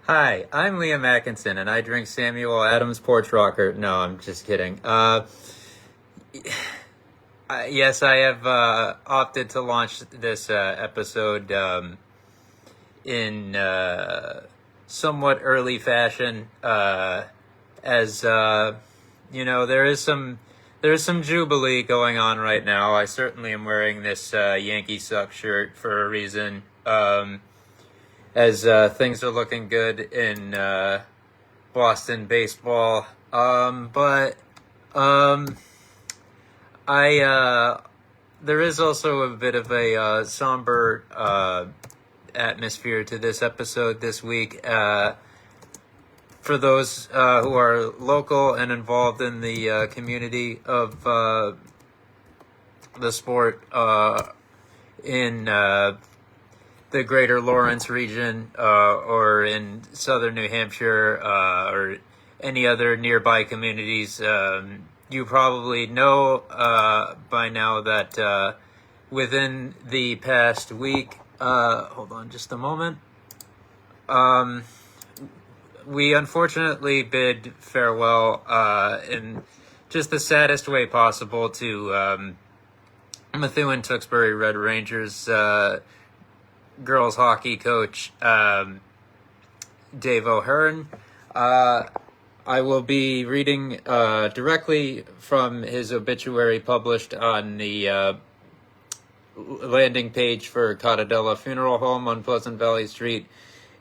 Hi, I'm Liam Atkinson, and I drink Samuel Adams Porch Rocker. No, I'm just kidding. Yes, I have opted to launch this episode in somewhat early fashion, as there is some jubilee going on right now. I certainly am wearing this Yankee Suck shirt for a reason. As things are looking good in Boston baseball. But I there is also a bit of a somber atmosphere to this episode this week. For those who are local and involved in the community of the sport in the greater Lawrence region or in southern New Hampshire or any other nearby communities, you probably know by now that within the past week, hold on just a moment, we unfortunately bid farewell in just the saddest way possible to Methuen-Tewksbury Red Rangers girls hockey coach Dave O'Hearn. I will be reading directly from his obituary published on the landing page for Cottadella Funeral Home on Pleasant Valley Street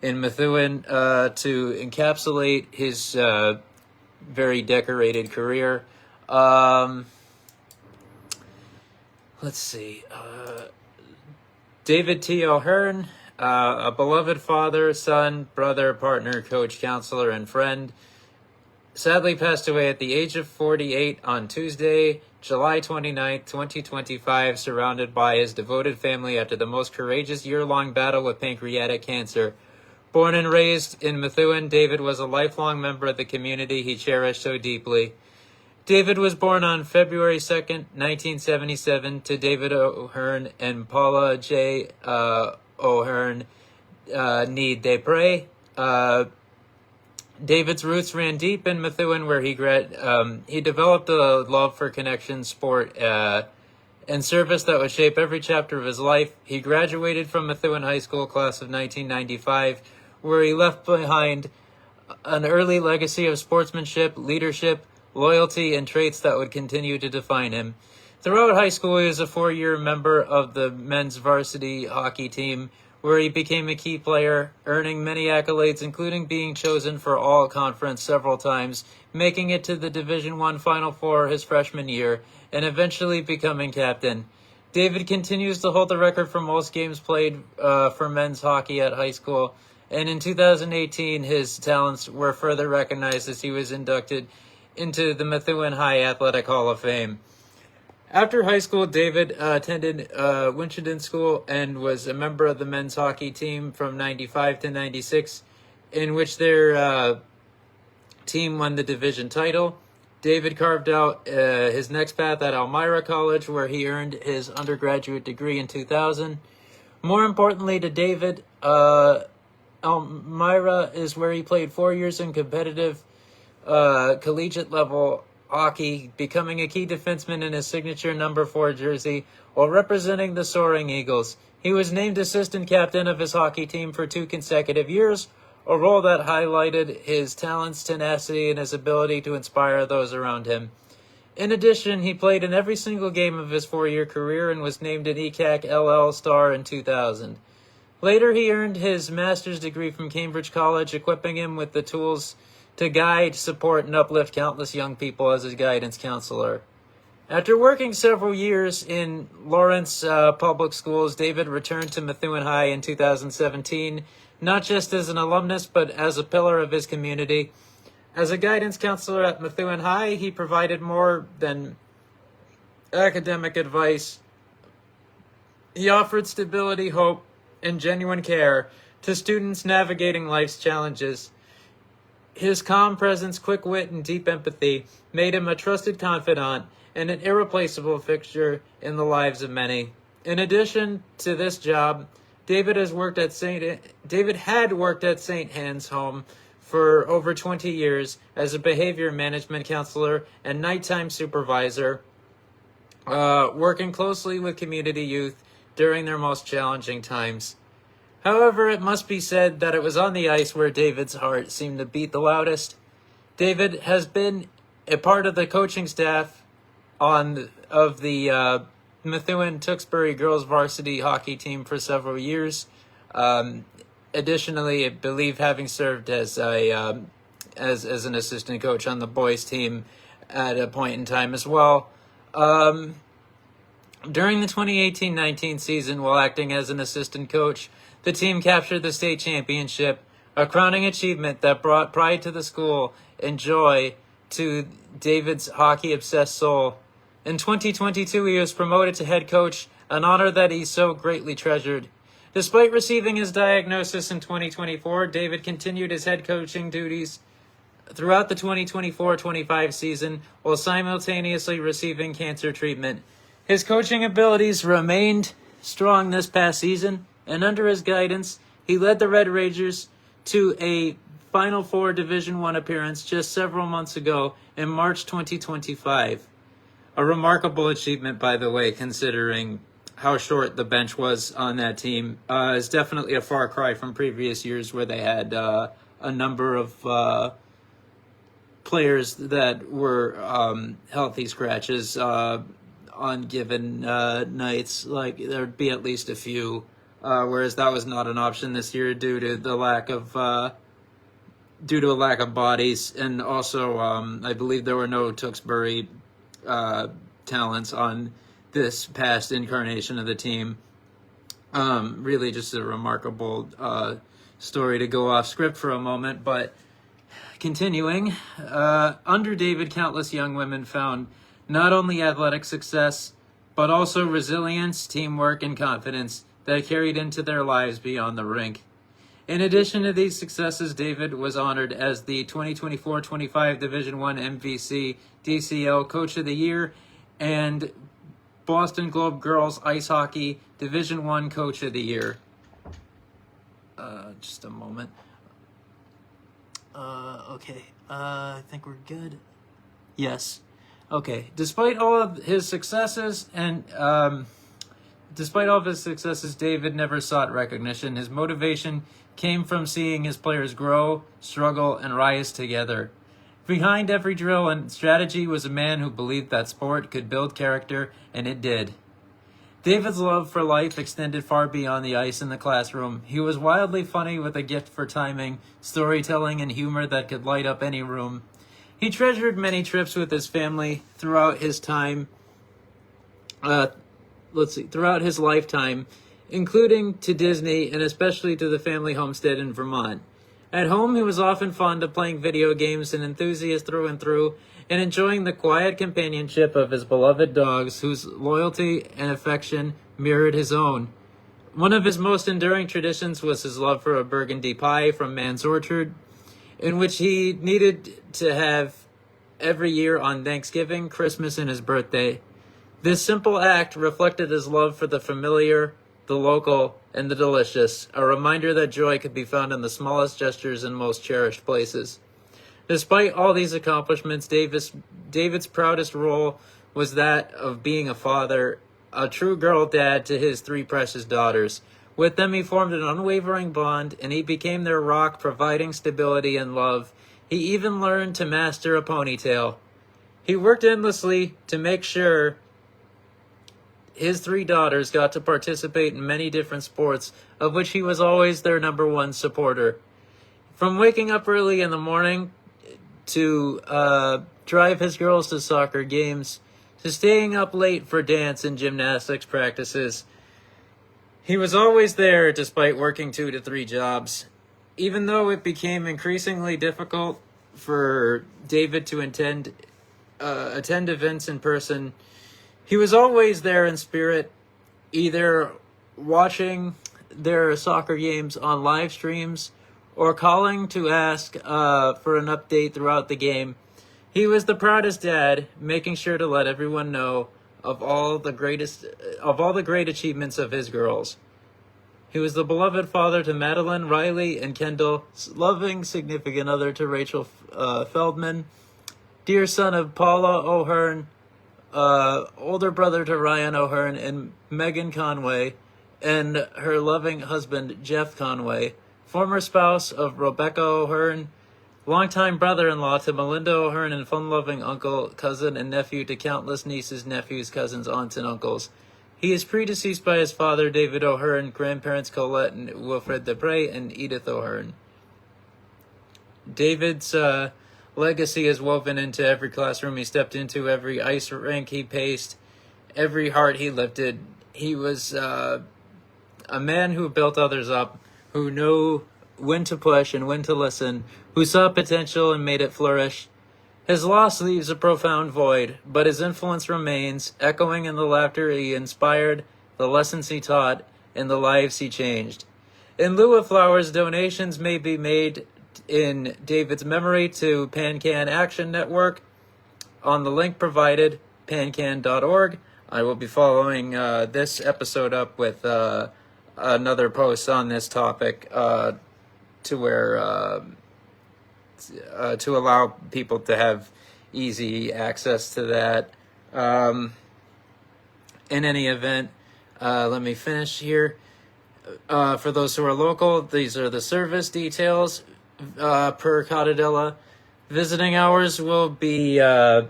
in Methuen to encapsulate his very decorated career. Let's see. David T. O'Hearn, a beloved father, son, brother, partner, coach, counselor, and friend, sadly passed away at the age of 48 on Tuesday, July 29th, 2025, surrounded by his devoted family after the most courageous year-long battle with pancreatic cancer. Born and raised in Methuen, David was a lifelong member of the community he cherished so deeply. David was born on February 2nd, 1977, to David O'Hearn and Paula J. O'Hearn Need They Pray. David's roots ran deep in Methuen, where he developed a love for connection, sport, and service that would shape every chapter of his life. He graduated from Methuen High School class of 1995, where he left behind an early legacy of sportsmanship, leadership, loyalty, and traits that would continue to define him. Throughout high school, he was a 4-year member of the men's varsity hockey team, where he became a key player, earning many accolades, including being chosen for All-Conference several times, making it to the Division I Final Four his freshman year, and eventually becoming captain. David continues to hold the record for most games played for men's hockey at high school, and in 2018, his talents were further recognized as he was inducted into the Methuen High Athletic Hall of Fame. After high school, David attended Winchendon School and was a member of the men's hockey team from 95 to 96, in which their team won the division title. David carved out his next path at Elmira College, where he earned his undergraduate degree in 2000. More importantly to David, Elmira is where he played 4 years in competitive collegiate level hockey, becoming a key defenseman in his signature number 4 jersey while representing the Soaring Eagles. He was named assistant captain of his hockey team for 2 consecutive years, a role that highlighted his talents, tenacity, and his ability to inspire those around him. In addition, he played in every single game of his 4-year career and was named an ECAC LL Star in 2000. Later, he earned his master's degree from Cambridge College, equipping him with the tools to guide, support, and uplift countless young people as his guidance counselor. After working several years in Lawrence public schools, David returned to Methuen High in 2017, not just as an alumnus, but as a pillar of his community. As a guidance counselor at Methuen High, he provided more than academic advice. He offered stability, hope, and genuine care to students navigating life's challenges. His calm presence, quick wit, and deep empathy made him a trusted confidant and an irreplaceable fixture in the lives of many. In addition to this job, David had worked at St. Anne's Home for over 20 years as a behavior management counselor and nighttime supervisor, working closely with community youth during their most challenging times. However, it must be said that it was on the ice where David's heart seemed to beat the loudest. David has been a part of the coaching staff of the Methuen-Tewksbury girls varsity hockey team for several years. Additionally, I believe having served as an assistant coach on the boys team at a point in time as well. During the 2018-19 season, while acting as an assistant coach, the team captured the state championship, a crowning achievement that brought pride to the school and joy to David's hockey-obsessed soul. In 2022, he was promoted to head coach, an honor that he so greatly treasured. Despite receiving his diagnosis in 2024, David continued his head coaching duties throughout the 2024-25 season while simultaneously receiving cancer treatment. His coaching abilities remained strong this past season, and under his guidance, he led the Red Rangers to a Final Four Division I appearance just several months ago in March 2025. A remarkable achievement, by the way, considering how short the bench was on that team. Is definitely a far cry from previous years where they had a number of players that were healthy scratches on given nights. Like, there'd be at least a few, whereas that was not an option this year due to a lack of bodies, and also I believe there were no Tewksbury talents on this past incarnation of the team. Really just a remarkable story to go off script for a moment, but continuing, under David, countless young women found not only athletic success, but also resilience, teamwork, and confidence that carried into their lives beyond the rink. In addition to these successes, David was honored as the 2024-25 Division I MVC DCL Coach of the Year and Boston Globe Girls Ice Hockey Division I Coach of the Year. Just a moment. Okay. I think we're good. Yes. Okay. Despite all of his successes, David never sought recognition. His motivation came from seeing his players grow, struggle, and rise together. Behind every drill and strategy was a man who believed that sport could build character, and it did. David's love for life extended far beyond the ice in the classroom. He was wildly funny with a gift for timing, storytelling, and humor that could light up any room. He treasured many trips with his family throughout his lifetime, including to Disney and especially to the family homestead in Vermont. At home, he was often fond of playing video games, an enthusiast through and through, and enjoying the quiet companionship of his beloved dogs, whose loyalty and affection mirrored his own. One of his most enduring traditions was his love for a burgundy pie from Man's Orchard, in which he needed to have every year on Thanksgiving, Christmas, and his birthday. This simple act reflected his love for the familiar, the local, and the delicious, a reminder that joy could be found in the smallest gestures and most cherished places. Despite all these accomplishments, David's proudest role was that of being a father, a true girl dad to his three precious daughters. With them, he formed an unwavering bond, and he became their rock, providing stability and love. He even learned to master a ponytail. He worked endlessly to make sure his three daughters got to participate in many different sports, of which he was always their number one supporter. From waking up early in the morning to drive his girls to soccer games, to staying up late for dance and gymnastics practices, he was always there despite working 2 to 3 jobs. Even though it became increasingly difficult for David to attend events in person, he was always there in spirit, either watching their soccer games on live streams or calling to ask for an update throughout the game. He was the proudest dad, making sure to let everyone know of all the great achievements of his girls. He was the beloved father to Madeline, Riley, and Kendall, loving significant other to Rachel Feldman, dear son of Paula O'Hearn, older brother to Ryan O'Hearn and Megan Conway, and her loving husband, Jeff Conway, former spouse of Rebecca O'Hearn, longtime brother-in-law to Melinda O'Hearn, and fun-loving uncle, cousin, and nephew to countless nieces, nephews, cousins, aunts, and uncles. He is predeceased by his father, David O'Hearn, grandparents Colette and Wilfred Debray, and Edith O'Hearn. David's legacy is woven into every classroom he stepped into, every ice rink he paced, every heart he lifted. He was a man who built others up, who knew when to push and when to listen, who saw potential and made it flourish. His loss leaves a profound void, but his influence remains, echoing in the laughter he inspired, the lessons he taught, and the lives he changed. In lieu of flowers, donations may be made in David's memory to PanCan Action Network on the link provided, pancan.org. I will be following this episode up with another post on this topic to where to allow people to have easy access to that. In any event, let me finish here. For those who are local, these are the service details per Cottadilla. Visiting hours will be held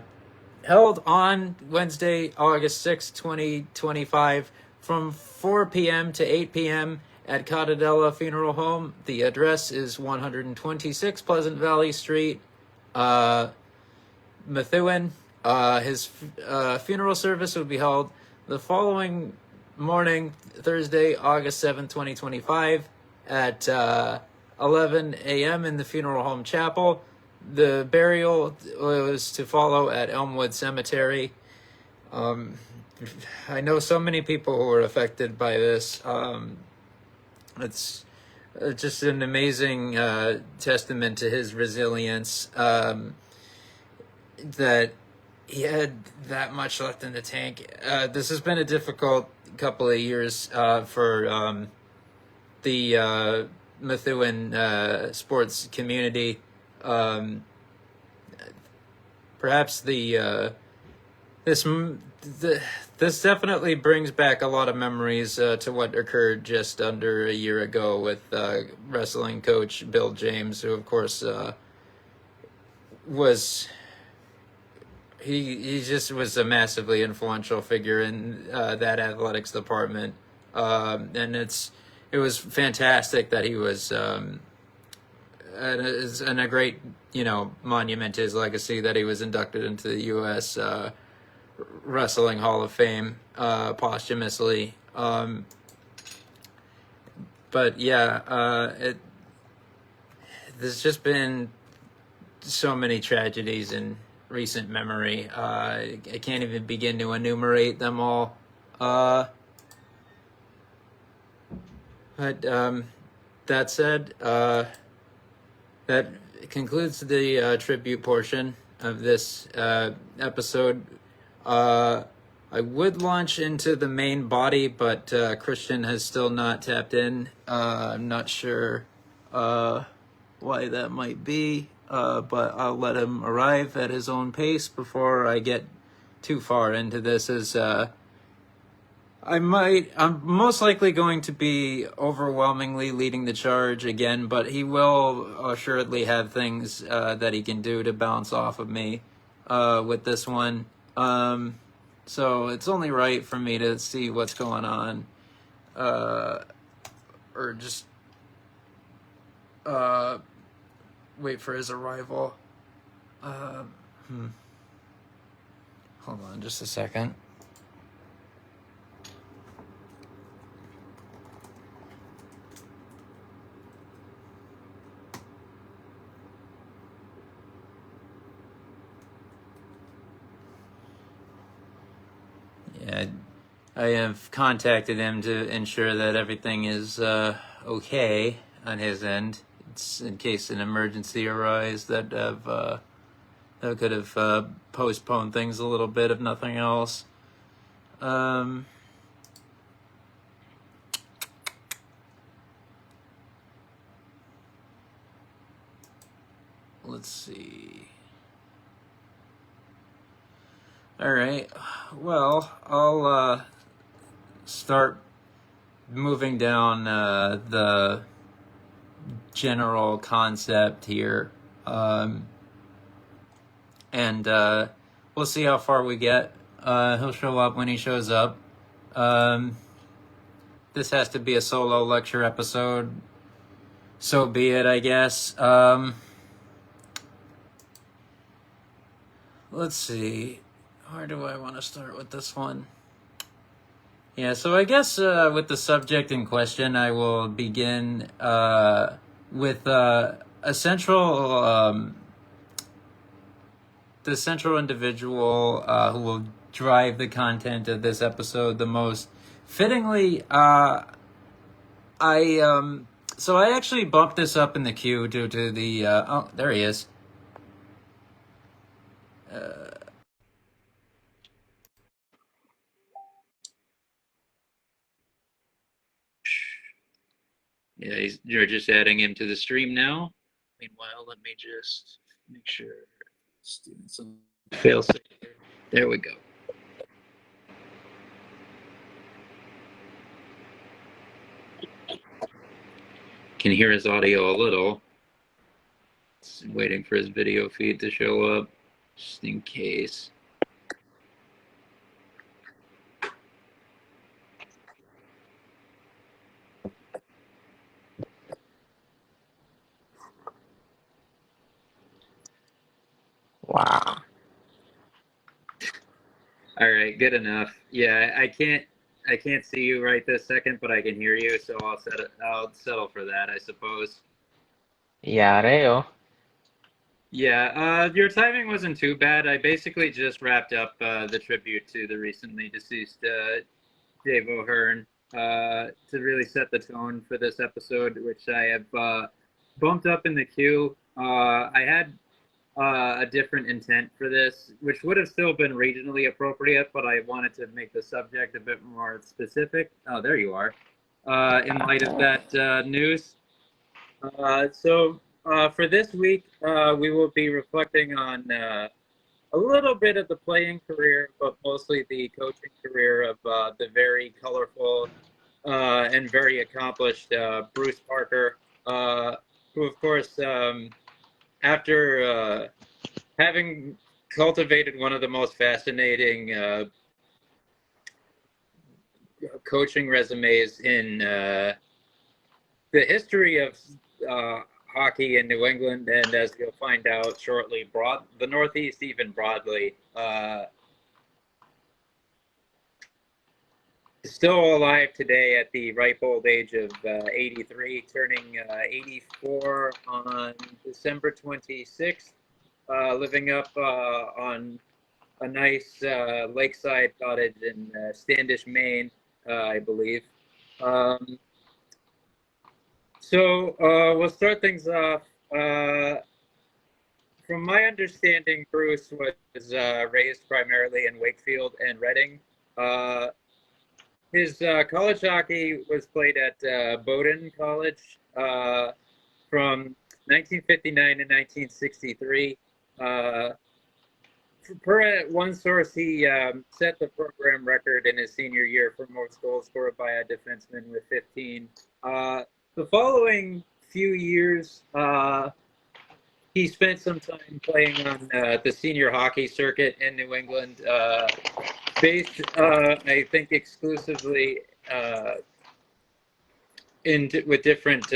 on Wednesday, August 6, 2025, from 4 p.m. to 8 p.m. at Cottadilla Funeral Home. The address is 126 Pleasant Valley Street, Methuen. His funeral service will be held the following morning, Thursday, August 7th, 2025, at 11 a.m. in the funeral home chapel. The burial was to follow at Elmwood Cemetery. I know so many people who were affected by this. It's just an amazing testament to his resilience, that he had that much left in the tank. This has been a difficult couple of years for the Methuen sports community. Perhaps this definitely brings back a lot of memories to what occurred just under a year ago with wrestling coach Bill James, who of course was he just was a massively influential figure in that athletics department, and it was fantastic that he was and a great monument to his legacy that he was inducted into the U.S. Wrestling Hall of Fame posthumously. But yeah, there's just been so many tragedies in recent memory. I can't even begin to enumerate them all. But that said, that concludes the tribute portion of this episode. I would launch into the main body, but Christian has still not tapped in. I'm not sure why that might be, but I'll let him arrive at his own pace before I get too far into this, as I'm most likely going to be overwhelmingly leading the charge again, but he will assuredly have things that he can do to bounce off of me with this one. So it's only right for me to see what's going on, or just wait for his arrival. Hold on just a second. Yeah, I have contacted him to ensure that everything is okay on his end. It's in case an emergency arises that could have postponed things a little bit, if nothing else. let's see. All right. Well, I'll start moving down the general concept here. And we'll see how far we get. He'll show up when he shows up. This has to be a solo lecture episode. So be it, I guess. Let's see. Where do I want to start with this one? Yeah, so I guess with the subject in question, I will begin with a central, the central individual who will drive the content of this episode the most. Fittingly, so I actually bumped this up in the queue due to the oh, there he is. Yeah, you're just adding him to the stream now. Meanwhile, let me just make sure students fail safe. There we go. Can hear his audio a little. Just waiting for his video feed to show up, just in case. Wow. All right, good enough. Yeah, I can't see you right this second, but I can hear you, so I'll settle for that, I suppose. Yareo. Yeah, your timing wasn't too bad. I basically just wrapped up the tribute to the recently deceased Dave O'Hearn to really set the tone for this episode, which I have bumped up in the queue. I had a different intent for this, which would have still been regionally appropriate, but I wanted to make the subject a bit more specific. Oh, there you are. In light of that news. So for this week, we will be reflecting on a little bit of the playing career, but mostly the coaching career of the very colorful and very accomplished Bruce Parker, who, of course, after having cultivated one of the most fascinating coaching resumes in the history of hockey in New England, and as you'll find out shortly, the Northeast even broadly, is still alive today at the ripe old age of 83, turning 84 on December 26th, living up on a nice lakeside cottage in Standish, Maine, I believe. So we'll start things off. From my understanding, Bruce was raised primarily in Wakefield and Reading. His college hockey was played at Bowdoin College from 1959 to 1963. Per one source, he set the program record in his senior year for most goals scored by a defenseman with 15. The following few years, he spent some time playing on the senior hockey circuit in New England, based, I think, exclusively with different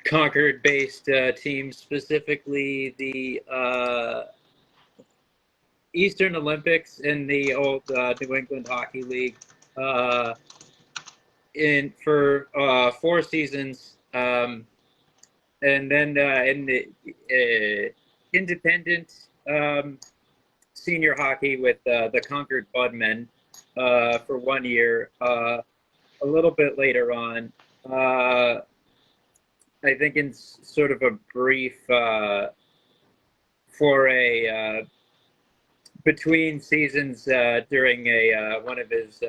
Concord-based teams, specifically the Eastern Olympics in the old New England Hockey League, for 4 seasons, and then in the independent senior hockey with the Concord Budmen for 1 year. A little bit later on, I think in sort of a brief for a between seasons during one of his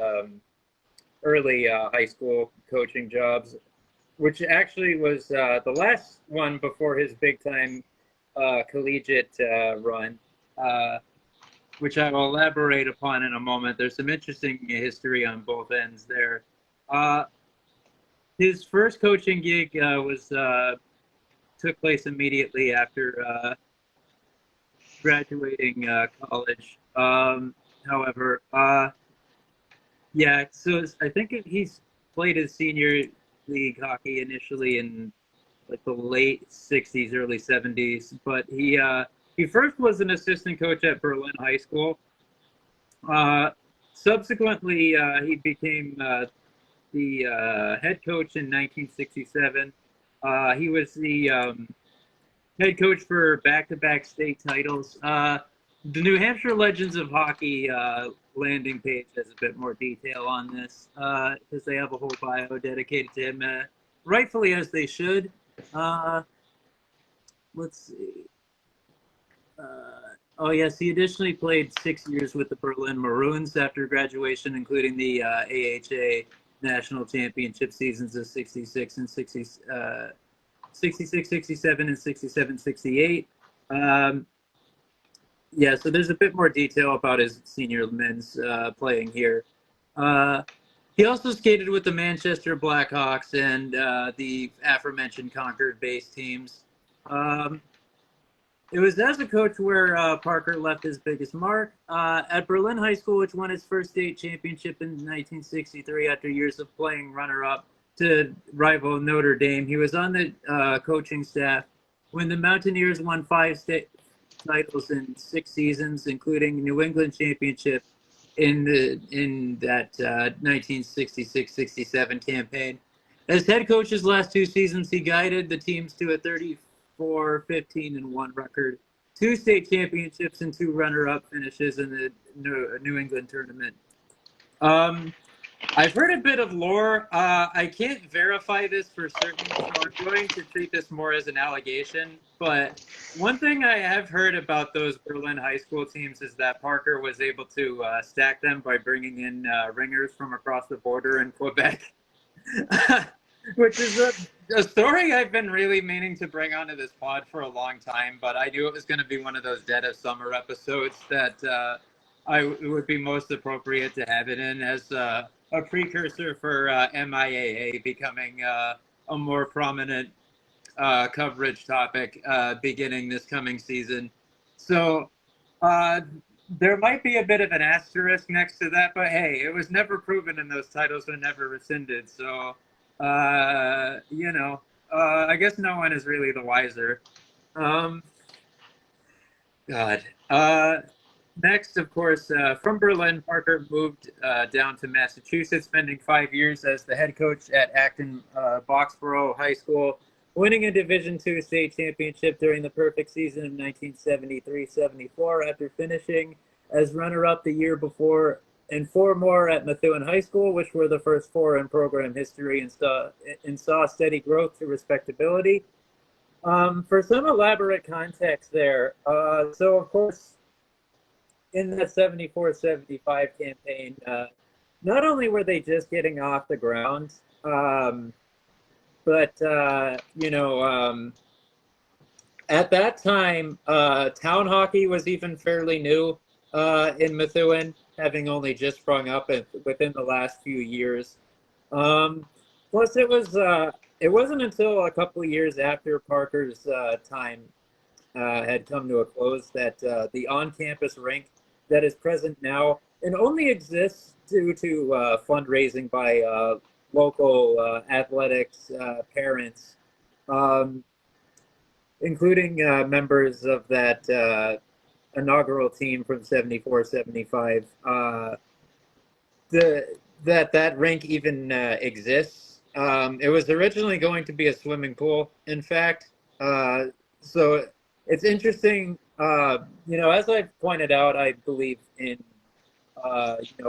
early high school coaching jobs, which actually was the last one before his big time collegiate run, which I will elaborate upon in a moment. There's some interesting history on both ends there. His first coaching gig took place immediately after graduating college. However, yeah, so I think he's played his senior league hockey initially in like the late '60s, early '70s, but he first was an assistant coach at Berlin High School. Subsequently, he became the head coach in 1967. He was the head coach for back-to-back state titles. The New Hampshire Legends of Hockey landing page has a bit more detail on this because they have a whole bio dedicated to him, rightfully as they should. Let's see. Oh, yes, he additionally played 6 years with the Berlin Maroons after graduation, including the AHA national championship seasons of 66 and 66, 67, and 67, 68. Yeah, so there's a bit more detail about his senior men's playing here. He also skated with the Manchester Blackhawks and the aforementioned Concord-based teams. It was as a coach where Parker left his biggest mark. At Berlin High School, which won its first state championship in 1963 after years of playing runner-up to rival Notre Dame, he was on the coaching staff when the Mountaineers won 5 state titles in 6 seasons, including New England championship in that 1966-67 campaign. As head coach his last 2 seasons, he guided the teams to a 34-15-1 record, 2 state championships, and 2 runner-up finishes in the New England tournament. I've heard a bit of lore. I can't verify this for certain, so I'm going to treat this more as an allegation. But one thing I have heard about those Berlin high school teams is that Parker was able to stack them by bringing in ringers from across the border in Quebec, which is a story I've been really meaning to bring onto this pod for a long time. But I knew it was going to be one of those dead of summer episodes that it would be most appropriate to have it in as a precursor for MIAA becoming a more prominent coverage topic beginning this coming season. So there might be a bit of an asterisk next to that, but hey, it was never proven and those titles were never rescinded. So, I guess no one is really the wiser. Next, of course, from Berlin, Parker moved down to Massachusetts, spending 5 years as the head coach at Acton Boxborough High School, winning a Division II state championship during the perfect season of 1973-74 after finishing as runner-up the year before, and 4 more at Methuen High School, which were the first 4 in program history and saw steady growth to respectability. For some elaborate context there, so of course, in the 74-75 campaign, not only were they just getting off the ground, but at that time, town hockey was even fairly new in Methuen, having only just sprung up within the last few years. Plus, it wasn't until a couple of years after Parker's time had come to a close that the on-campus rink that is present now and only exists due to fundraising by local athletics parents, including members of that inaugural team from 74-75. That rink even exists. It was originally going to be a swimming pool, in fact. So it's interesting. As I've pointed out, I believe in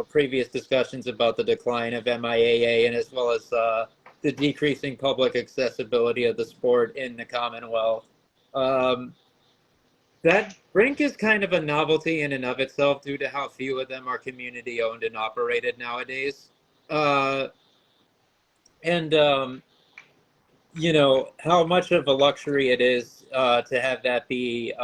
previous discussions about the decline of MIAA and as well as the decreasing public accessibility of the sport in the Commonwealth. That rink is kind of a novelty in and of itself due to how few of them are community owned and operated nowadays. And how much of a luxury it is to have that be,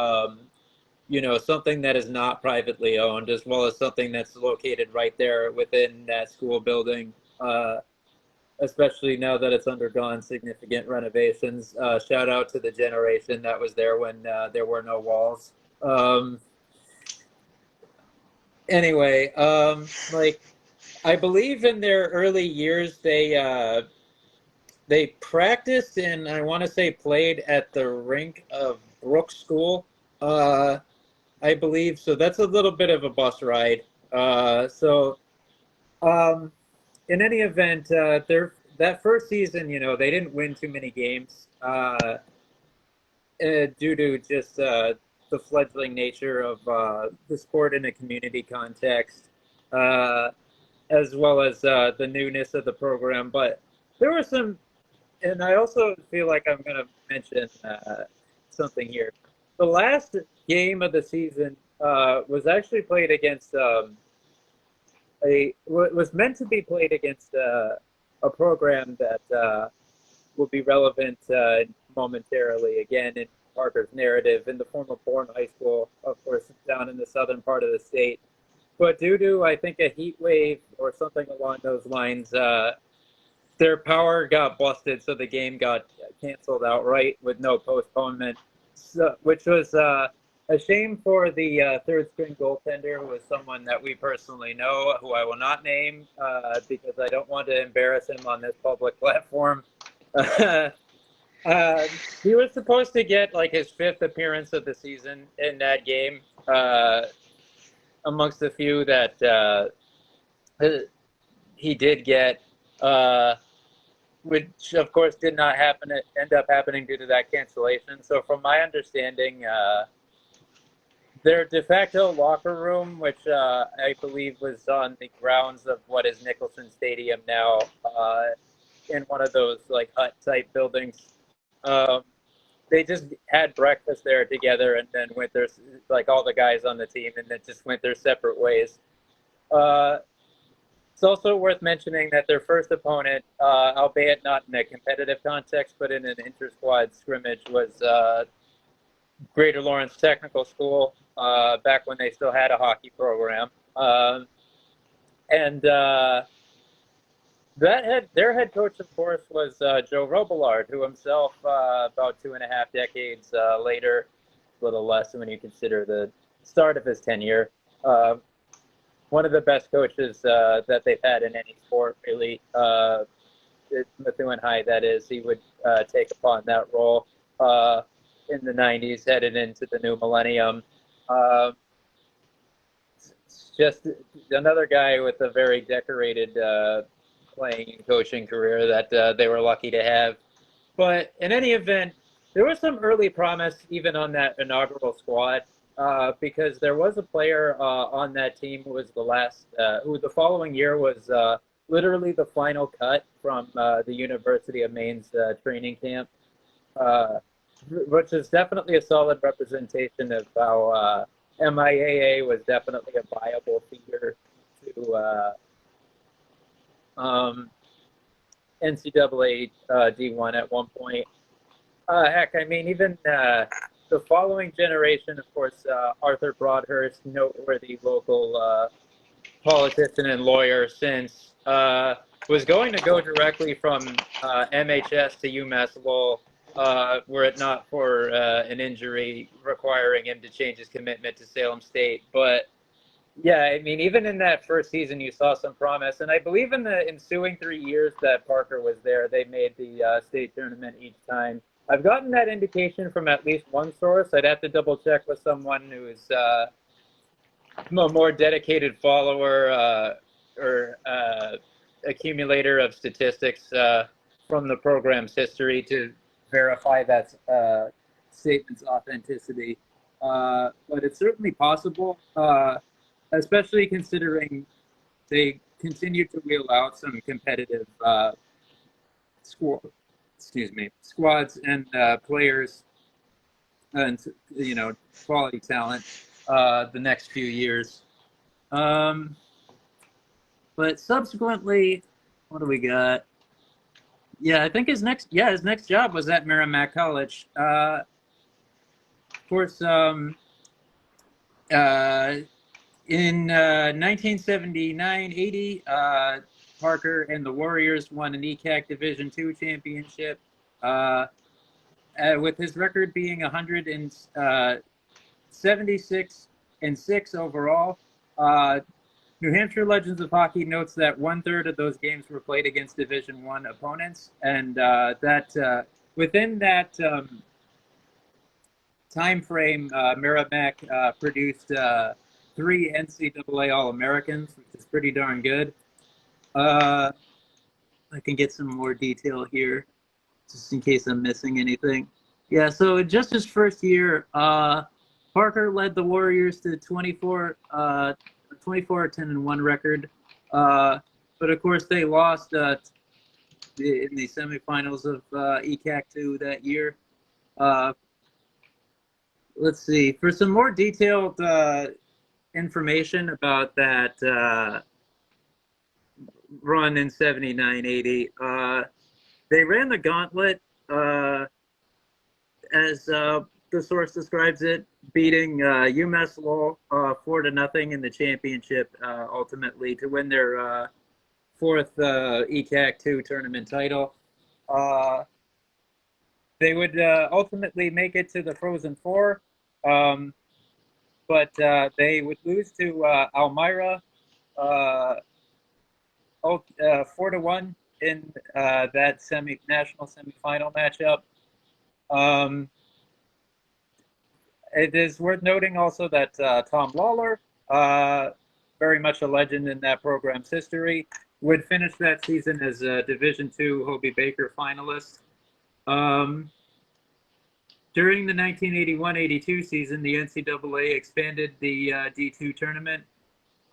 something that is not privately owned, as well as something that's located right there within that school building, especially now that it's undergone significant renovations. Shout out to the generation that was there when there were no walls. Anyway, like I believe in their early years, they practiced and I want to say played at the rink of Brooks School, I believe. So that's a little bit of a bus ride. Um, in any event, that first season, they didn't win too many games due to just the fledgling nature of the sport in a community context, uh, as well as the newness of the program. But there were some. And I also feel like I'm going to mention something here. The last game of the season was actually played against was meant to be played against a program that will be relevant momentarily again in Parker's narrative in the form of Bourne High School, of course, down in the southern part of the state. But due to, I think, a heat wave or something along those lines, their power got busted, so the game got canceled outright with no postponement, which was a shame for the third string goaltender, who was someone that we personally know, who I will not name because I don't want to embarrass him on this public platform. He was supposed to get like his fifth appearance of the season in that game, amongst the few that he did get. Which of course did not end up happening due to that cancellation. So from my understanding, their de facto locker room, which I believe was on the grounds of what is Nicholson Stadium now, in one of those like hut type buildings, they just had breakfast there together and then went their, like all the guys on the team, and then just went their separate ways. It's also worth mentioning that their first opponent, albeit not in a competitive context, but in an inter-squad scrimmage, was Greater Lawrence Technical School, back when they still had a hockey program. Their head coach, of course, was Joe Robillard, who himself, about 2.5 decades later, a little less when you consider the start of his tenure, one of the best coaches that they've had in any sport, really. Methuen High, that is. He would take upon that role in the 90s, headed into the new millennium. Just another guy with a very decorated playing and coaching career that they were lucky to have. But in any event, there was some early promise even on that inaugural squad. Because there was a player on that team who was who the following year was literally the final cut from the University of Maine's training camp, which is definitely a solid representation of how MIAA was definitely a viable feeder to NCAA D1 at one point. Heck, I mean, even the following generation, of course, Arthur Broadhurst, noteworthy local politician and lawyer since, was going to go directly from MHS to UMass Lowell, were it not for an injury requiring him to change his commitment to Salem State. But yeah, I mean, even in that first season, you saw some promise. And I believe in the ensuing 3 years that Parker was there, they made the state tournament each time. I've gotten that indication from at least one source. I'd have to double check with someone who is a more dedicated follower or accumulator of statistics from the program's history to verify that statement's authenticity. But it's certainly possible, especially considering they continue to wheel out some competitive squads and players and quality talent the next few years. But subsequently, what do we got? Yeah, I think his next job was at Merrimack College. course, in 1979-80, Parker and the Warriors won an ECAC Division II championship, with his record being 176-6 overall. New Hampshire Legends of Hockey notes that 1/3 of those games were played against Division I opponents, and that within that time frame, Merrimack produced 3 NCAA All-Americans, which is pretty darn good. I can get some more detail here, just in case I'm missing anything. Yeah, so in just his first year, Parker led the Warriors to 10-1 record. But of course, they lost in the semifinals of ECAC 2 that year. Let's see. For some more detailed information about that run in 79-80, they ran the gauntlet, as the source describes it, beating UMass Lowell 4-0 in the championship, ultimately to win their 4th ECAC 2 tournament title. They would ultimately make it to the Frozen Four, but they would lose to Elmira 4-1 in that national semifinal matchup. It is worth noting also that Tom Lawler, very much a legend in that program's history, would finish that season as a Division II Hobie Baker finalist. During the 1981-82 season, the NCAA expanded the D2 tournament.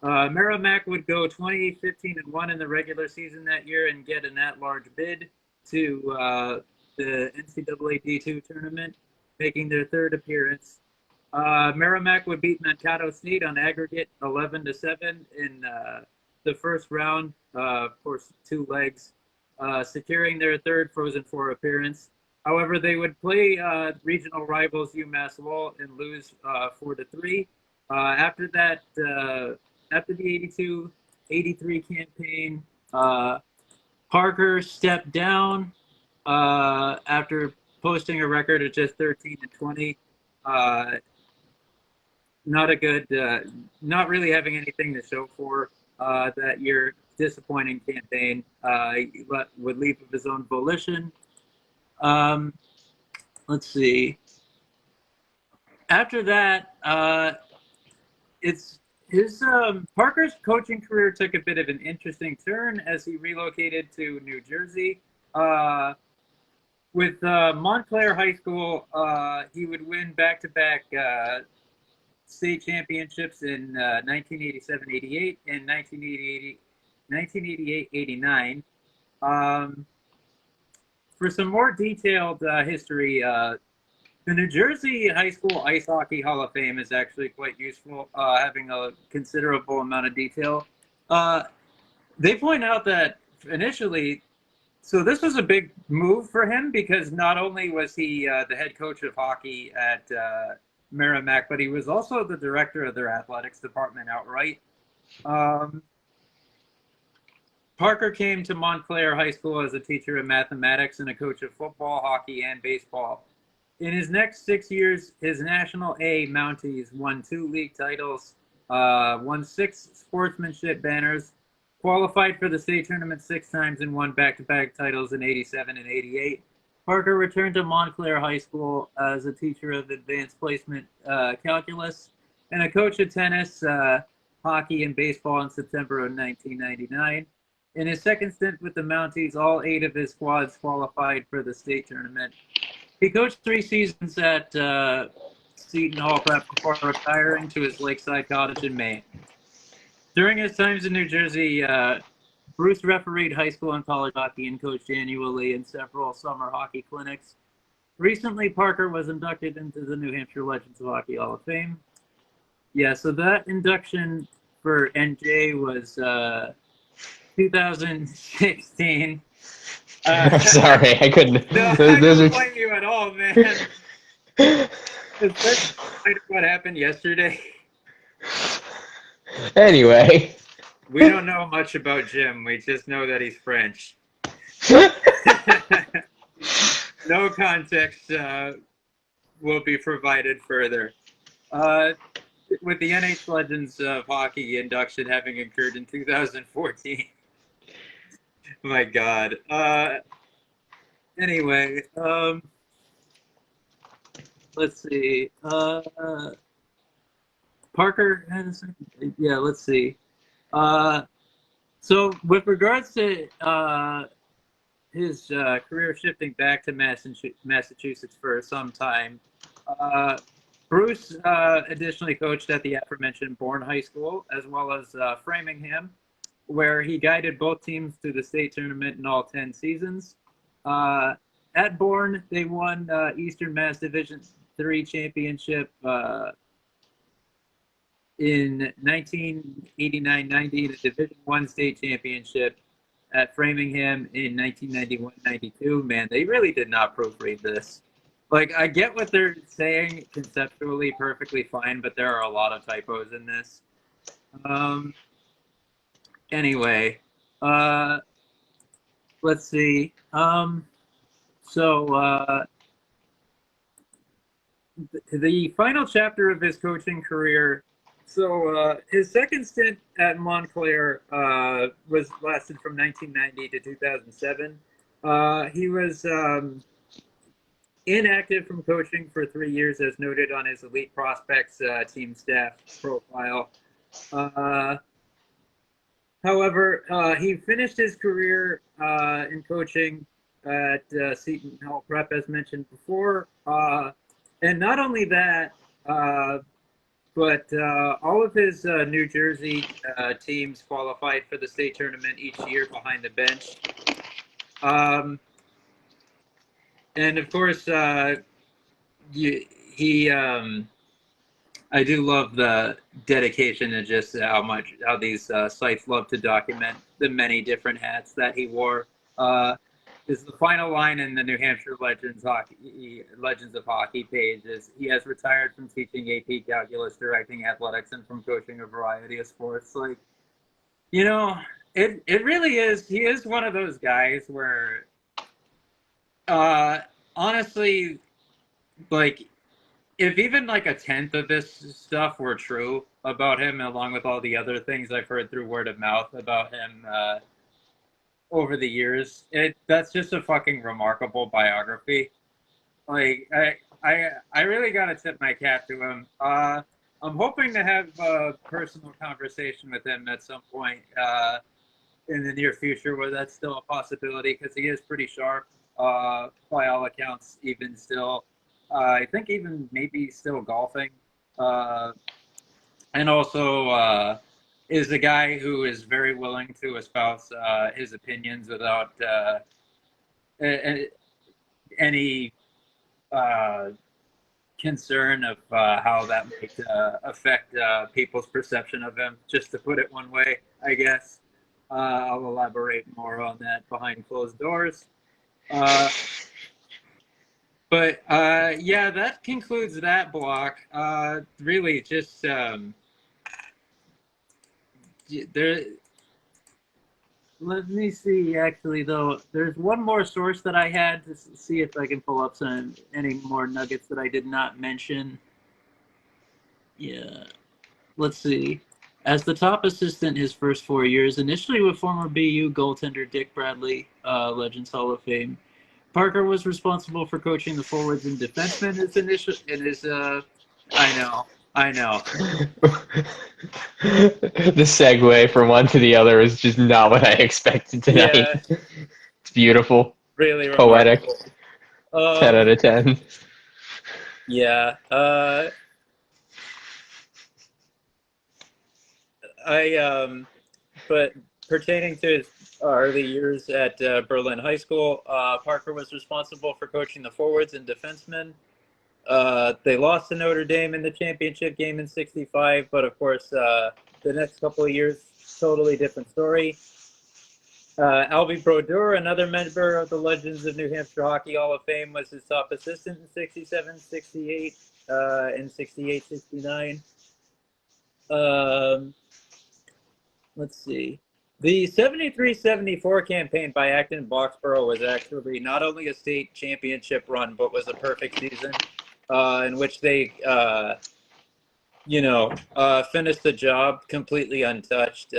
Merrimack would go 20-15-1 in the regular season that year and get an at-large bid to the NCAA D2 tournament, making their 3rd appearance. Merrimack would beat Mankato State on aggregate 11-7 in the first round, of course, 2 legs, securing their 3rd Frozen Four appearance. However, they would play regional rivals UMass Lowell and lose 4-3. After that, after the 82-83 campaign, Parker stepped down after posting a record of just 13-20. Not a good, not really having anything to show for that year. Disappointing campaign. He would leave of his own volition. Let's see. After that, Parker's coaching career took a bit of an interesting turn as he relocated to New Jersey. With Montclair High School, he would win back-to-back state championships in 1987-88 and 1988-89. For some more detailed history, the New Jersey High School Ice Hockey Hall of Fame is actually quite useful, having a considerable amount of detail. They point out that initially, so this was a big move for him because not only was he the head coach of hockey at Merrimack, but he was also the director of their athletics department outright. Parker came to Montclair High School as a teacher of mathematics and a coach of football, hockey, and baseball. In his next 6 years, his National A Mounties won 2 league titles, won 6 sportsmanship banners, qualified for the state tournament 6 times, and won back-to-back titles in 87 and 88. Parker returned to Montclair High School as a teacher of advanced placement calculus and a coach of tennis, hockey, and baseball in September of 1999. In his second stint with the Mounties, all 8 of his squads qualified for the state tournament. He coached 3 seasons at Seton Hall Prep before retiring to his lakeside cottage in Maine. During his times in New Jersey, Bruce refereed high school and college hockey and coached annually in several summer hockey clinics. Recently, Parker was inducted into the New Hampshire Legends of Hockey Hall of Fame. Yeah, so that induction for NJ was 2016. Sorry, I couldn't. No, I Those don't are blame you at all, man. Is that kind of what happened yesterday? Anyway, We don't know much about Jim. We just know that he's French. No context will be provided further. Uh, with the NH Legends of Hockey induction having occurred in 2014. My God. Anyway, let's see. Parker has, yeah, let's see. So with regards to his career shifting back to Massachusetts for some time, Bruce additionally coached at the aforementioned Bourne High School as well as Framingham, where he guided both teams to the state tournament in all 10 seasons. At Bourne, they won Eastern Mass Division III championship in 1989-90, the Division I state championship at Framingham in 1991-92. Man, they really did not proofread this. Like, I get what they're saying conceptually perfectly fine, but there are a lot of typos in this. Anyway, let's see. The final chapter of his coaching career. So his second stint at Montclair was lasted from 1990 to 2007. He was inactive from coaching for 3 years, as noted on his Elite Prospects team staff profile. However, he finished his career in coaching at Seton Hall Prep, as mentioned before. And not only that, but all of his New Jersey teams qualified for the state tournament each year behind the bench. And of course, I do love the dedication and just how these sites love to document the many different hats that he wore. Is the final line in the New Hampshire Legends of Hockey page is he has retired from teaching AP calculus, directing athletics, and from coaching a variety of sports. Like, you know, it really is. He is one of those guys where, honestly, like, if even like a tenth of this stuff were true about him, along with all the other things I've heard through word of mouth about him over the years, that's just a fucking remarkable biography. Like I really gotta tip my cap to him. I'm hoping to have a personal conversation with him at some point in the near future, where that's still a possibility, because he is pretty sharp by all accounts. Even still, I think even maybe still golfing, and also is a guy who is very willing to espouse his opinions without any concern of how that might affect people's perception of him, just to put it one way, I guess. I'll elaborate more on that behind closed doors. But yeah, that concludes that block. Really, just there. Let me see. Actually, though, there's one more source that I had to see if I can pull up any more nuggets that I did not mention. Yeah, let's see. As the top assistant his first 4 years, initially with former BU goaltender Dick Bradley, Legends Hall of Fame, Parker was responsible for coaching the forwards and defensemen. I know. the segue from one to the other is just not what I expected tonight. Yeah, It's beautiful, really poetic, remarkable. 10 out of 10. Yeah. But pertaining to his early years at Berlin High School, Parker was responsible for coaching the forwards and defensemen. They lost to Notre Dame in the championship game in '65, but of course, the next couple of years, totally different story. Albie Brodeur, another member of the Legends of New Hampshire Hockey Hall of Fame, was his top assistant in 67, 68, and 68, 69. Let's see. The 73-74 campaign by Acton Boxborough was actually not only a state championship run, but was a perfect season in which they, finished the job completely untouched.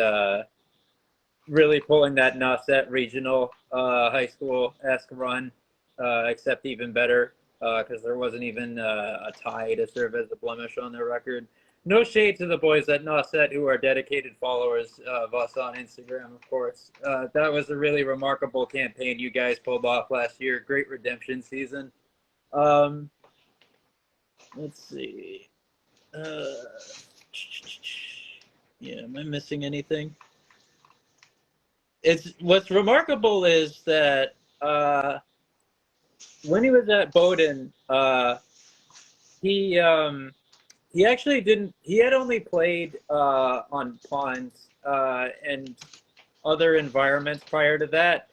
Really pulling that Nauset regional high school-esque run, except even better because there wasn't even a tie to serve as a blemish on their record. No shade to the boys at Nauset who are dedicated followers of us on Instagram, of course. That was a really remarkable campaign you guys pulled off last year. Great redemption season. Let's see. Am I missing anything? What's remarkable is that when he was at Bowdoin, he actually didn't. He had only played on ponds and other environments prior to that.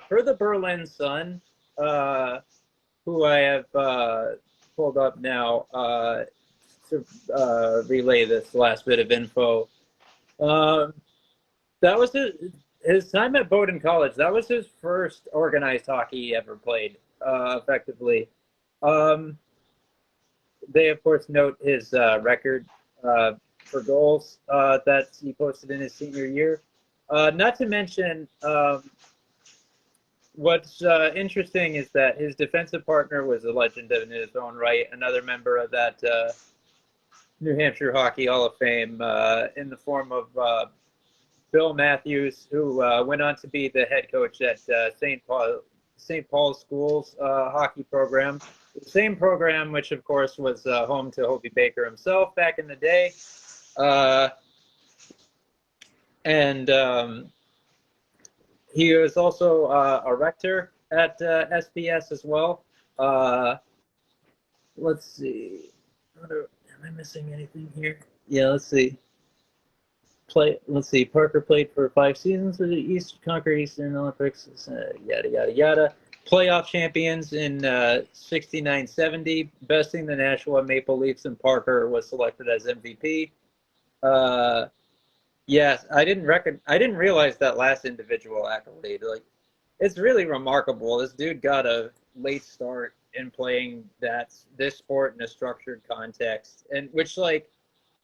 Per the Berlin Sun, who I have pulled up now to relay this last bit of info. That was his time at Bowdoin College. That was his first organized hockey he ever played effectively. They, of course, note his record for goals that he posted in his senior year. Not to mention, what's interesting is that his defensive partner was a legend in his own right, another member of that New Hampshire Hockey Hall of Fame in the form of Bill Matthews, who went on to be the head coach at St. Paul's School's hockey program. The same program, which of course was home to Hobie Baker himself back in the day. And he was also a rector at SBS as well. Let's see. Am I missing anything here? Yeah, let's see. Parker played for 5 seasons of the Concord Eastern Olympics. Yada yada yada. Playoff champions in 69-70, besting the Nashua Maple Leafs, and Parker was selected as MVP. Yes, I didn't realize that last individual accolade. Like, it's really remarkable. This dude got a late start in playing this sport in a structured context, and which, like,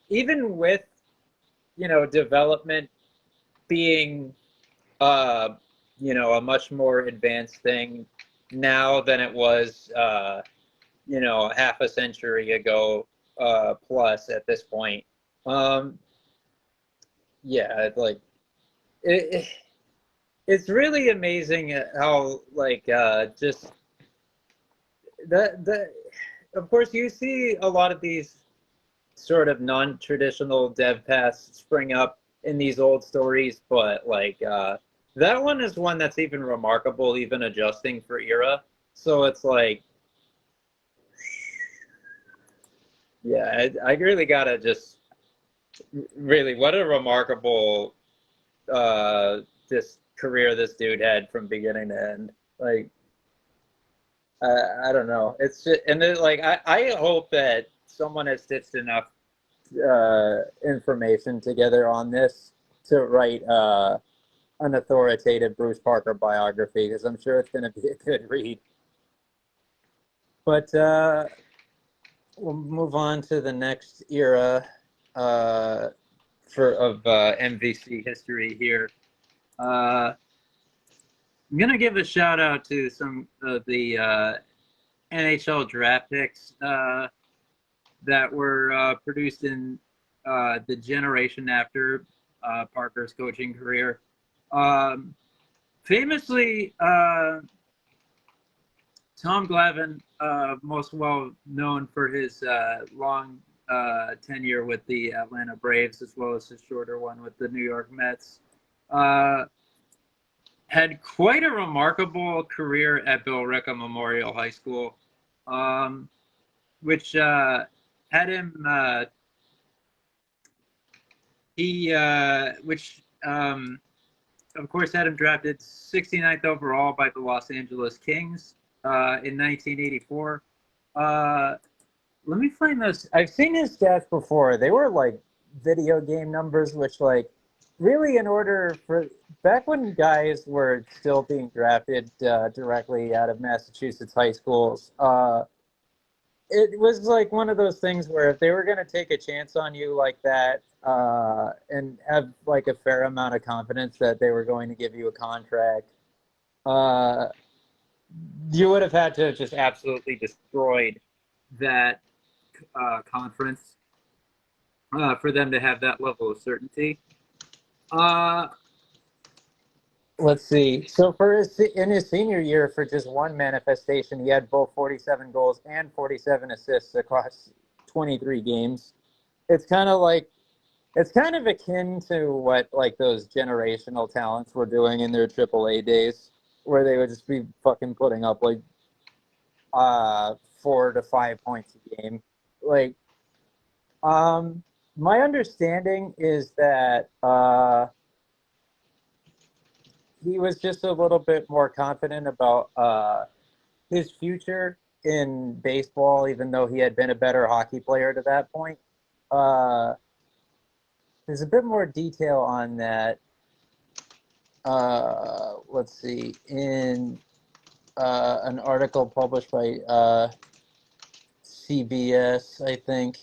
even with development being a much more advanced thing now than it was half a century ago plus at this point. It's really amazing how just of course you see a lot of these sort of non-traditional dev paths spring up in these old stories, but that one is one that's even remarkable, even adjusting for era. So it's like, yeah, I really gotta just really, what a remarkable this career this dude had from beginning to end. Like, I don't know. It's just, and then, I hope that someone has stitched enough information together on this to write an authoritative Bruce Parker biography, because I'm sure it's going to be a good read. But we'll move on to the next era of MVC history here. I'm going to give a shout out to some of the NHL draft picks that were produced in the generation after Parker's coaching career. Famously, Tom Glavine, most well known for his long tenure with the Atlanta Braves, as well as his shorter one with the New York Mets, had quite a remarkable career at Bill Ricca Memorial High School, which had him of course, had him drafted 69th overall by the Los Angeles Kings in 1984. Let me find those. I've seen his stats before. They were like video game numbers, which like really in order for back when guys were still being drafted directly out of Massachusetts high schools, it was like one of those things where if they were going to take a chance on you like that and have like a fair amount of confidence that they were going to give you a contract, uh, you would have had to have just absolutely destroyed that conference for them to have that level of certainty. Let's see. So in his senior year, for just one manifestation, he had both 47 goals and 47 assists across 23 games. It's kind of akin to what like those generational talents were doing in their AAA days, where they would just be fucking putting up like 4 to 5 points a game. Like, my understanding is that he was just a little bit more confident about his future in baseball, even though he had been a better hockey player to that point. There's a bit more detail on that. Let's see, in an article published by CBS, I think.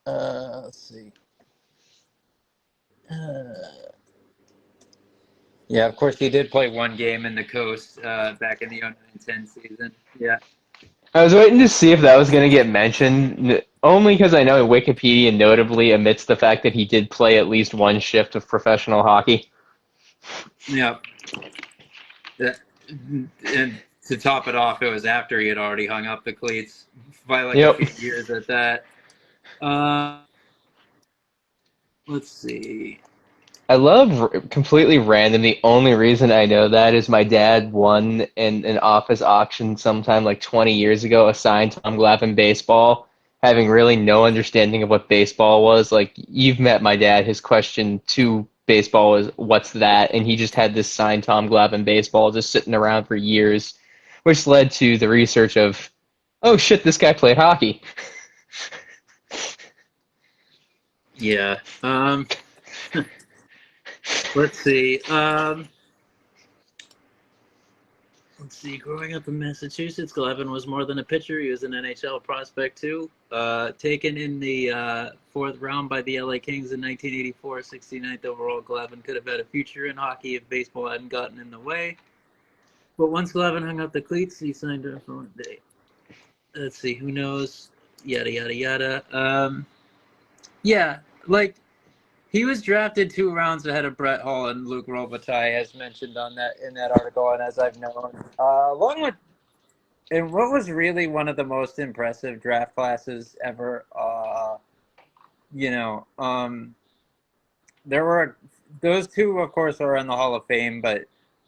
Let's see. Yeah, of course, he did play one game in the Coast back in the 09-10 season. Yeah. I was waiting to see if that was going to get mentioned, only because I know Wikipedia notably omits the fact that he did play at least one shift of professional hockey. Yeah. And to top it off, it was after he had already hung up the cleats by like a few years at that. Let's see. I love completely random. The only reason I know that is my dad won in an office auction sometime like 20 years ago a signed Tom Glavine baseball, having really no understanding of what baseball was. Like, you've met my dad. His question to baseball was, "What's that?" And he just had this signed Tom Glavine baseball just sitting around for years, which led to the research of, oh shit, this guy played hockey. Yeah. Let's see. Let's see. Growing up in Massachusetts, Glavine was more than a pitcher. He was an NHL prospect too. Taken in the fourth round by the LA Kings in 1984, 69th overall, Glavine could have had a future in hockey if baseball hadn't gotten in the way. But once Glavine hung up the cleats, he signed up for one day. Let's see. Who knows? Yada yada yada. Yeah, like. He was drafted 2 rounds ahead of Brett Hull and Luke Robitaille, as mentioned in that article, and as I've known. Along with, and what was really one of the most impressive draft classes ever. There were those two, of course, are in the Hall of Fame, but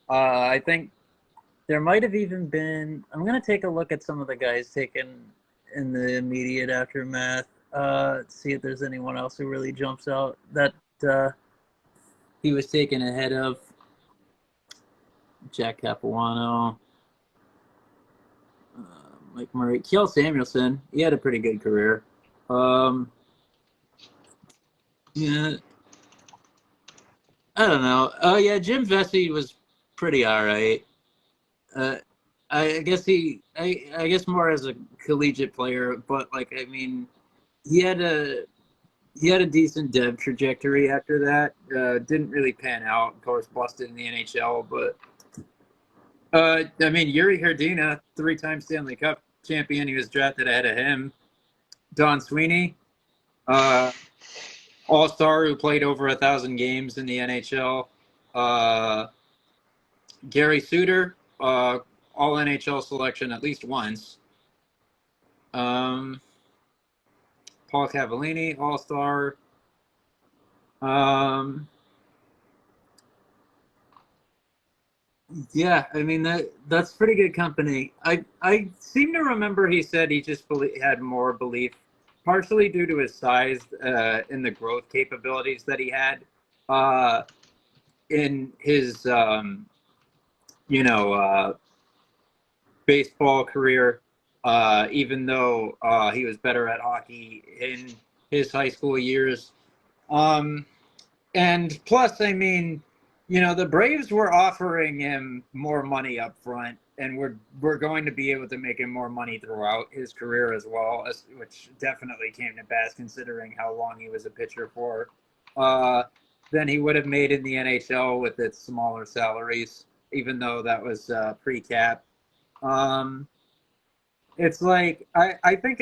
I think there might have even been. I'm gonna take a look at some of the guys taken in the immediate aftermath. See if there's anyone else who really jumps out that he was taken ahead of. Jack Capuano, Mike Murray, Kjell Samuelson. He had a pretty good career. Yeah, I don't know. Oh yeah, Jim Vesey was pretty all right. I guess I guess more as a collegiate player, but like I mean, he had a decent dev trajectory after that. Didn't really pan out. Of course, busted in the NHL, but I mean, Yuri Herdina, 3-time Stanley Cup champion, he was drafted ahead of him. Don Sweeney, all-star who played over 1,000 games in the NHL. Gary Suter, all NHL selection at least once. Paul Cavallini, all-star. Yeah, I mean that's pretty good company. I seem to remember he said he just had more belief, partially due to his size and the growth capabilities that he had. in his baseball career, even though he was better at hockey in his high school years. Um, and plus, I mean, the Braves were offering him more money up front, and we're going to be able to make him more money throughout his career as well, which definitely came to pass considering how long he was a pitcher for. Than he would have made in the NHL with its smaller salaries, even though that was pre-cap. Um, it's like I think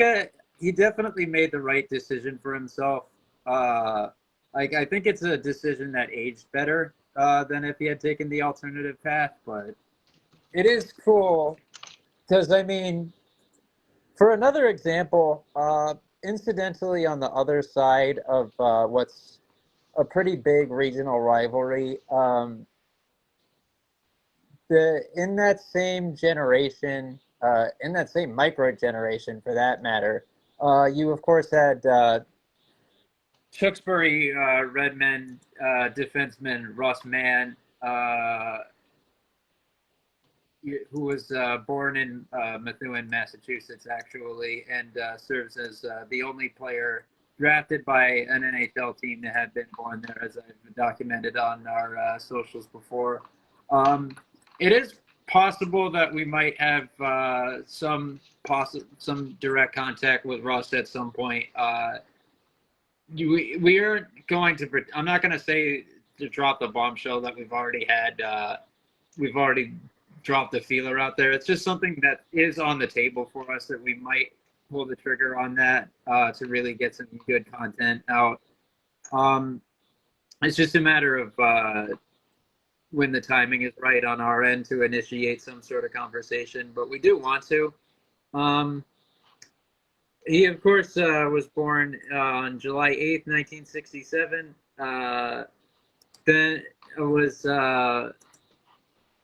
he definitely made the right decision for himself. I think it's a decision that aged better than if he had taken the alternative path. But it is cool because I mean, for another example, incidentally, on the other side of what's a pretty big regional rivalry, in that same generation, in that same micro generation for that matter, you of course had Tewksbury Redmen defenseman Russ Mann, who was born in Methuen, Massachusetts, actually, and serves as the only player drafted by an NHL team that had been born there, as I've documented on our socials before. It is possible that we might have some direct contact with Russ at some point. We are going to. I'm not going to say to drop the bombshell that we've already had. We've already dropped the feeler out there. It's just something that is on the table for us that we might pull the trigger on that to really get some good content out. It's just a matter of when the timing is right on our end to initiate some sort of conversation, but we do want to. He, of course, was born on July 8th, 1967. Then it was,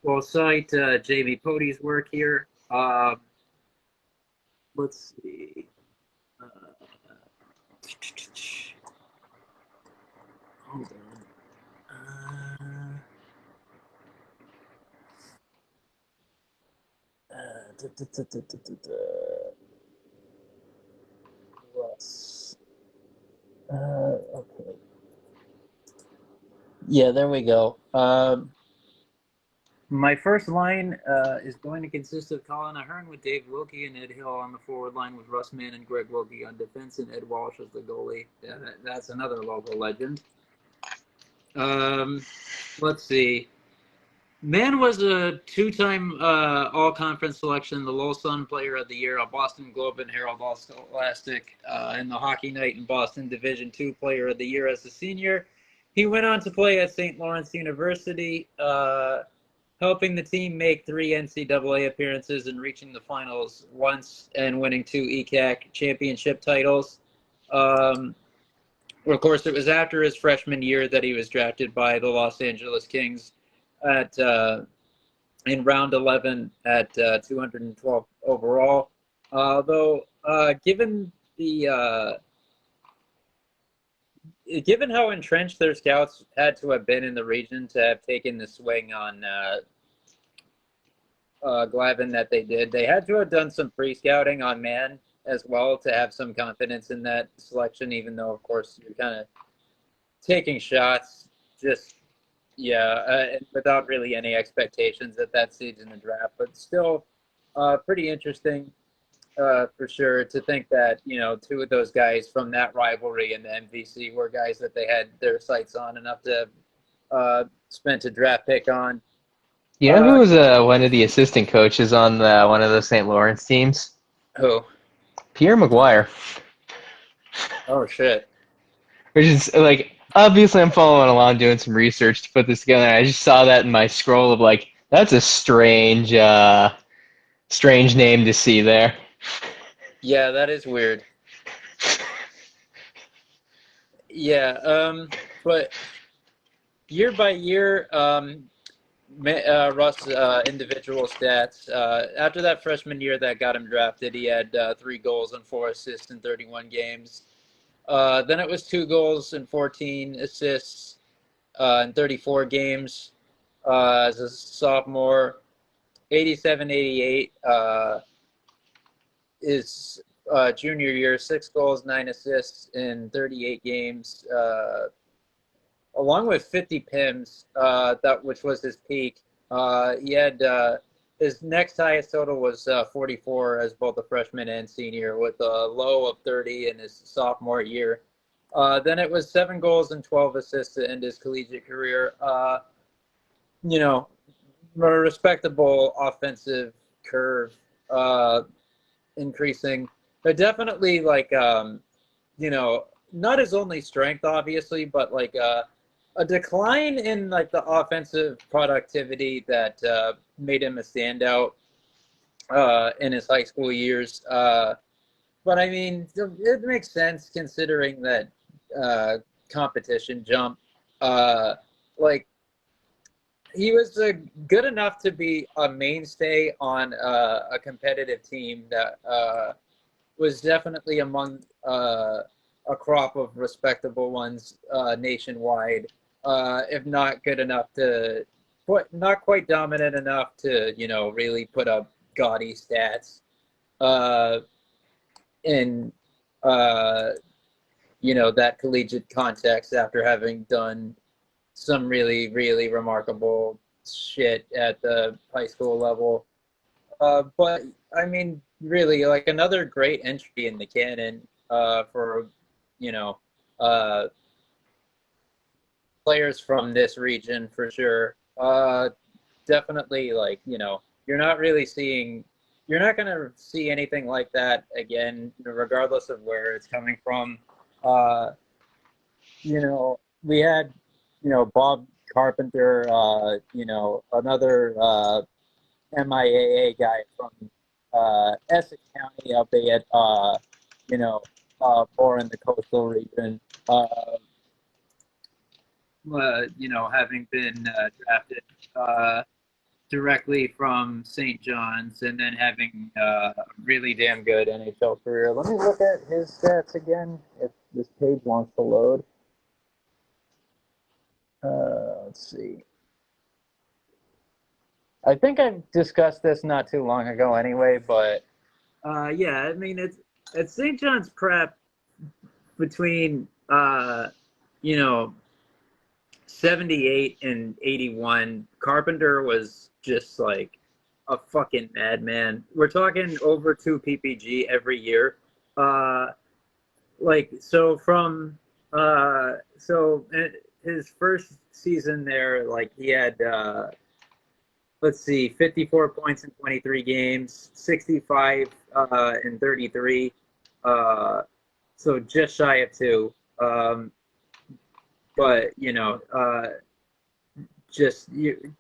we'll cite Jamie Pody's work here. Let's see. Hold on. Russ. Okay. Yeah, there we go. My first line is going to consist of Colin Ahern with Dave Wilkie and Ed Hill on the forward line with Russ Mann and Greg Wilkie on defense, and Ed Walsh as the goalie. That's another local legend. Let's see. Mann was a two-time All-Conference selection, the Lowell Sun Player of the Year, a Boston Globe and Herald All-Scholastic, and the Hockey Night and Boston Division II Player of the Year as a senior. He went on to play at St. Lawrence University, helping the team make 3 NCAA appearances and reaching the finals once and winning 2 ECAC championship titles. Of course, it was after his freshman year that he was drafted by the Los Angeles Kings at in round 11 at 212 overall. Though, given how entrenched their scouts had to have been in the region to have taken the swing on Glavin that they did, they had to have done some pre-scouting on Mann as well to have some confidence in that selection, even though, of course, you're kind of taking shots just, without really any expectations at that stage in the draft. But still pretty interesting for sure to think that, 2 of those guys from that rivalry in the MVC were guys that they had their sights on enough to spent a draft pick on. You know who was one of the assistant coaches on one of those St. Lawrence teams? Who? Pierre McGuire. Oh, shit. Which is, like, obviously I'm following along doing some research to put this together. I just saw that in my scroll of, like, that's a strange name to see there. Yeah, that is weird. Yeah, but year by year, Russ' individual stats. After that freshman year that got him drafted, he had 3 goals and 4 assists in 31 games. Then it was 2 goals and 14 assists in 34 games as a sophomore. 87, 88 is junior year, 6 goals, 9 assists in 38 games, along with 50 PIMs, which was his peak. He had his next highest total was 44 as both a freshman and senior, with a low of 30 in his sophomore year. Then it was 7 goals and 12 assists to end his collegiate career. You know, a respectable offensive curve increasing. But definitely, like, not his only strength, obviously, but like a decline in like the offensive productivity that made him a standout in his high school years. But I mean, it makes sense considering that competition jump. Like, he was good enough to be a mainstay on a competitive team that was definitely among a crop of respectable ones nationwide, if not good enough to, not quite dominant enough to, really put up gaudy stats in, that collegiate context after having done some really, really remarkable shit at the high school level. But I mean, really, like another great entry in the canon for, you know, uh, players from this region for sure. Definitely, like, you're not really seeing, you're not going to see anything like that again, regardless of where it's coming from. Uh, we had, Bob Carpenter, another MIAA guy from Essex County up at, more in the coastal region. Having been drafted directly from St. John's and then having a really damn good NHL career. Let me look at his stats again if this page wants to load. Let's see. I think I discussed this not too long ago anyway, but yeah, I mean, it's at St. John's Prep between, 78 and 81, Carpenter was just like a fucking madman. We're talking over 2 PPG every year. So from, his first season there, like he had, let's see, 54 points in 23 games, 65 in 33. So just shy of 2. But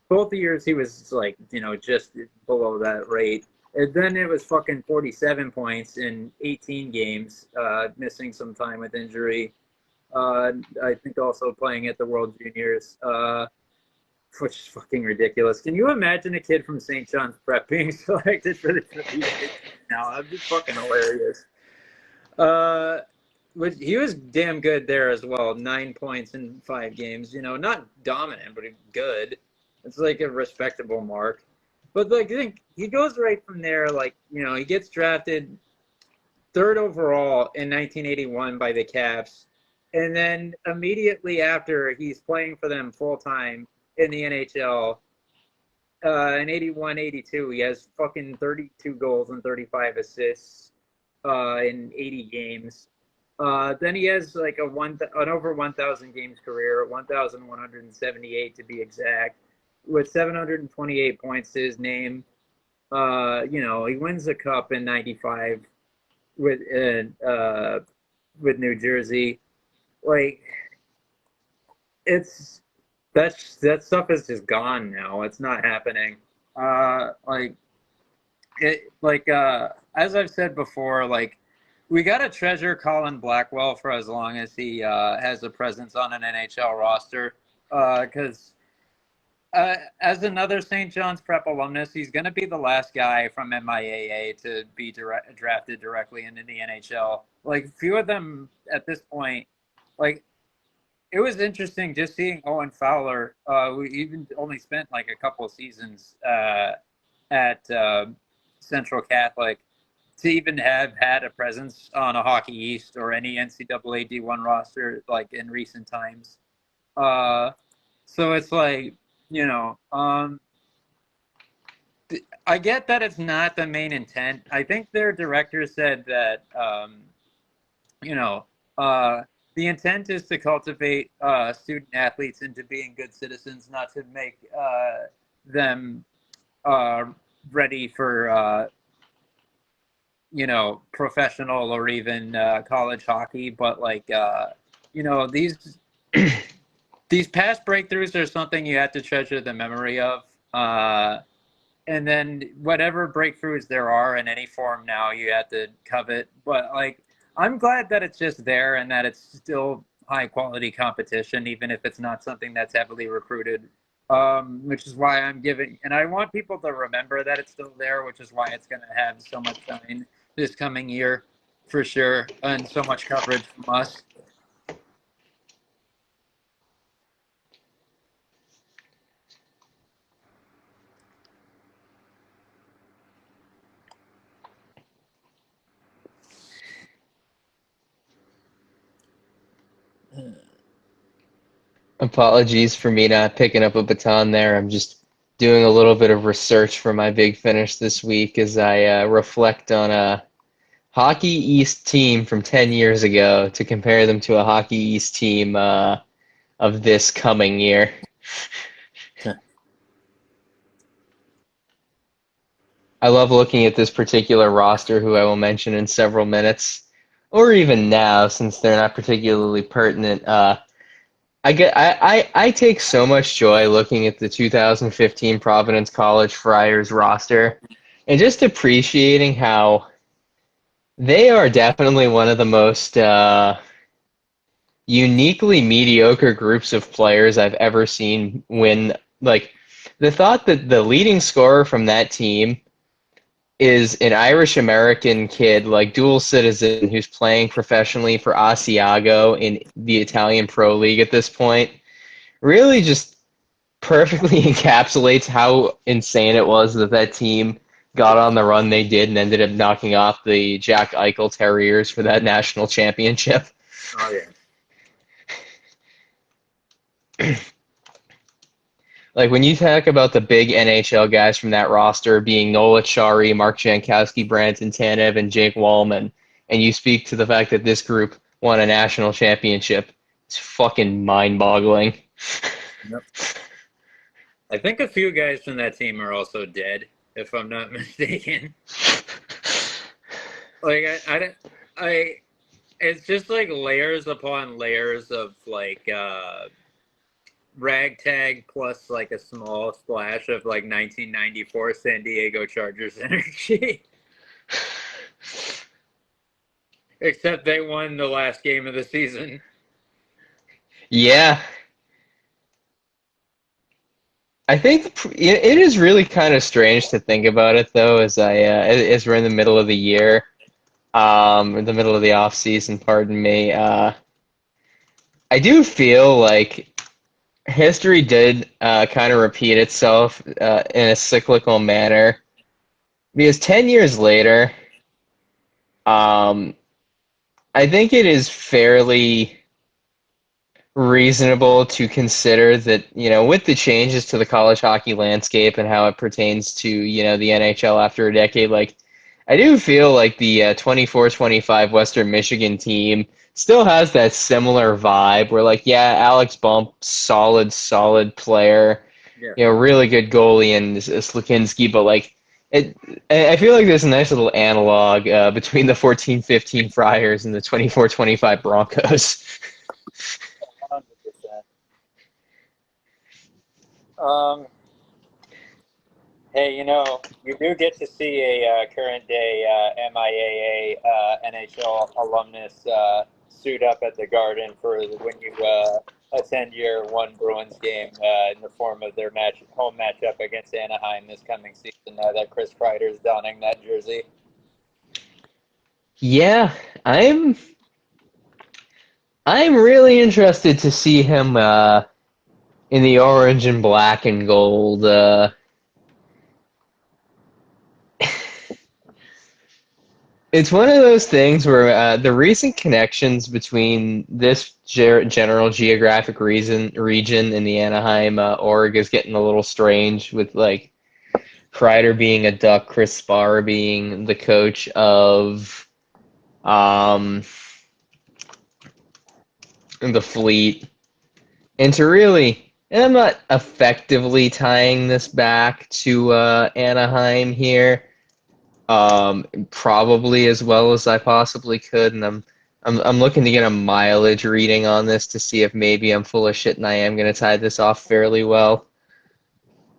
both the years he was like, just below that rate. And then it was fucking 47 points in 18 games, missing some time with injury. I think also playing at the World Juniors, which is fucking ridiculous. Can you imagine a kid from St. John's Prep being selected for the BSHC now? That'd be fucking hilarious. He was damn good there as well. 9 points in 5 games. Not dominant, but good. It's like a respectable mark. But like, I think he goes right from there. Like, he gets drafted 3rd overall in 1981 by the Caps, and then immediately after, he's playing for them full time in the NHL. In 81, 82, he has fucking 32 goals and 35 assists in 80 games. Then he has like an over 1,000 games career, 1,178 to be exact, with 728 points to his name. He wins the cup in '95 with New Jersey. Like, that stuff is just gone now. It's not happening. As I've said before, like, we got to treasure Colin Blackwell for as long as he has a presence on an NHL roster. Because as another St. John's Prep alumnus, he's going to be the last guy from MIAA to be drafted directly into the NHL. Like, few of them at this point, like, it was interesting just seeing Owen Fowler. We even only spent like a couple of seasons at Central Catholic to even have had a presence on a Hockey East or any NCAA D1 roster like in recent times. Uh, so it's like, you know, I get that it's not the main intent. I think their director said that, you know, the intent is to cultivate student athletes into being good citizens, not to make them uh, ready for, you know, professional or even college hockey. But like, you know, these past breakthroughs are something you have to treasure the memory of. And then whatever breakthroughs there are in any form now, you have to covet. But like, I'm glad that it's just there and that it's still high quality competition, even if it's not something that's heavily recruited. Which is why I'm giving, and I want people to remember that it's still there, which is why it's going to have so much shine this coming year for sure, and so much coverage from us. Apologies for me not picking up a baton there. I'm just doing a little bit of research for my big finish this week as I reflect on a Hockey East team from 10 years ago to compare them to a Hockey East team of this coming year. I love looking at this particular roster, who I will mention in several minutes, or even now, since they're not particularly pertinent. I take so much joy looking at the 2015 Providence College Friars roster and just appreciating how they are definitely one of the most uniquely mediocre groups of players I've ever seen win. Like, the thought that the leading scorer from that team is an Irish American kid, like dual citizen, who's playing professionally for Asiago in the Italian Pro League at this point, really just perfectly encapsulates how insane it was that that team got on the run they did and ended up knocking off the Jack Eichel Terriers for that national championship. Oh yeah. Like, when you talk about the big NHL guys from that roster being Nola Chari, Mark Jankowski, Brandon Tanev, and Jake Wallman, and you speak to the fact that this group won a national championship, it's fucking mind-boggling. Yep. I think a few guys from that team are also dead, if I'm not mistaken. Like I it's just like layers upon layers of like ragtag plus like a small splash of like 1994 San Diego Chargers energy. Except they won the last game of the season. Yeah, I think it is really kind of strange to think about it, though, as we're in the middle of the year, in the middle of the off season. Pardon me. I do feel like history did kind of repeat itself in a cyclical manner, because 10 years later, um, I think it is fairly reasonable to consider that, with the changes to the college hockey landscape and how it pertains to, the NHL after a decade, like, I do feel like the 24-25 Western Michigan team still has that similar vibe where, like, yeah, Alex Bump, solid player, Yeah. really good goalie in Slakinski, but, like, I feel like there's a nice little analog between the 14-15 Friars and the 24-25 Broncos. 100%. Um, hey, you know, you do get to see a current day MIAA NHL alumnus suit up at the Garden for when you attend your one Bruins game in the form of their home matchup against Anaheim this coming season. That Chris Kreider's donning that jersey. Yeah, I'm I'm really interested to see him in the orange and black and gold. It's one of those things where the recent connections between this general geographic region and the Anaheim org is getting a little strange with like Kreider being a Duck, Chris Sparr being the coach of um, the Fleet. And to really, and I'm not effectively tying this back to Anaheim here, probably as well as I possibly could, and I'm looking to get a mileage reading on this to see if maybe I'm full of shit and I am gonna tie this off fairly well.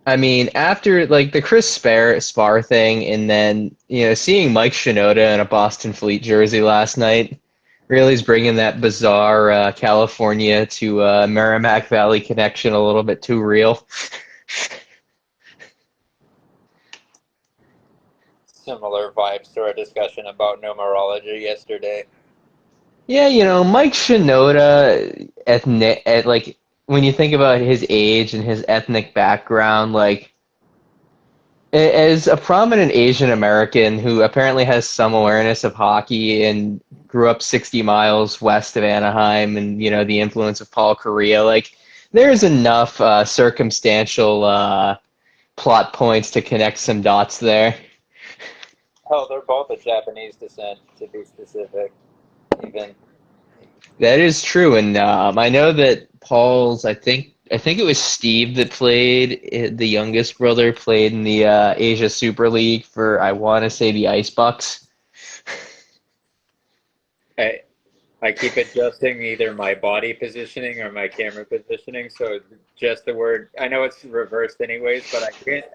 I mean, after like the Chris Spar thing, and then seeing Mike Shinoda in a Boston Fleet jersey last night really is bringing that bizarre California to Merrimack Valley connection a little bit too real. Similar vibes to our discussion about numerology yesterday. Yeah, Mike Shinoda, like when you think about his age and his ethnic background, like as a prominent Asian American who apparently has some awareness of hockey and grew up 60 miles west of Anaheim, and the influence of Paul Kariya, like there's enough circumstantial plot points to connect some dots there. Oh, they're both of Japanese descent, to be specific. Even That is true, and I know that Paul's. I think it was Steve that played. The youngest brother played in the Asia Super League for, I want to say, the Ice Bucks. I I keep adjusting either my body positioning or my camera positioning, so just the word. I know it's reversed anyways, but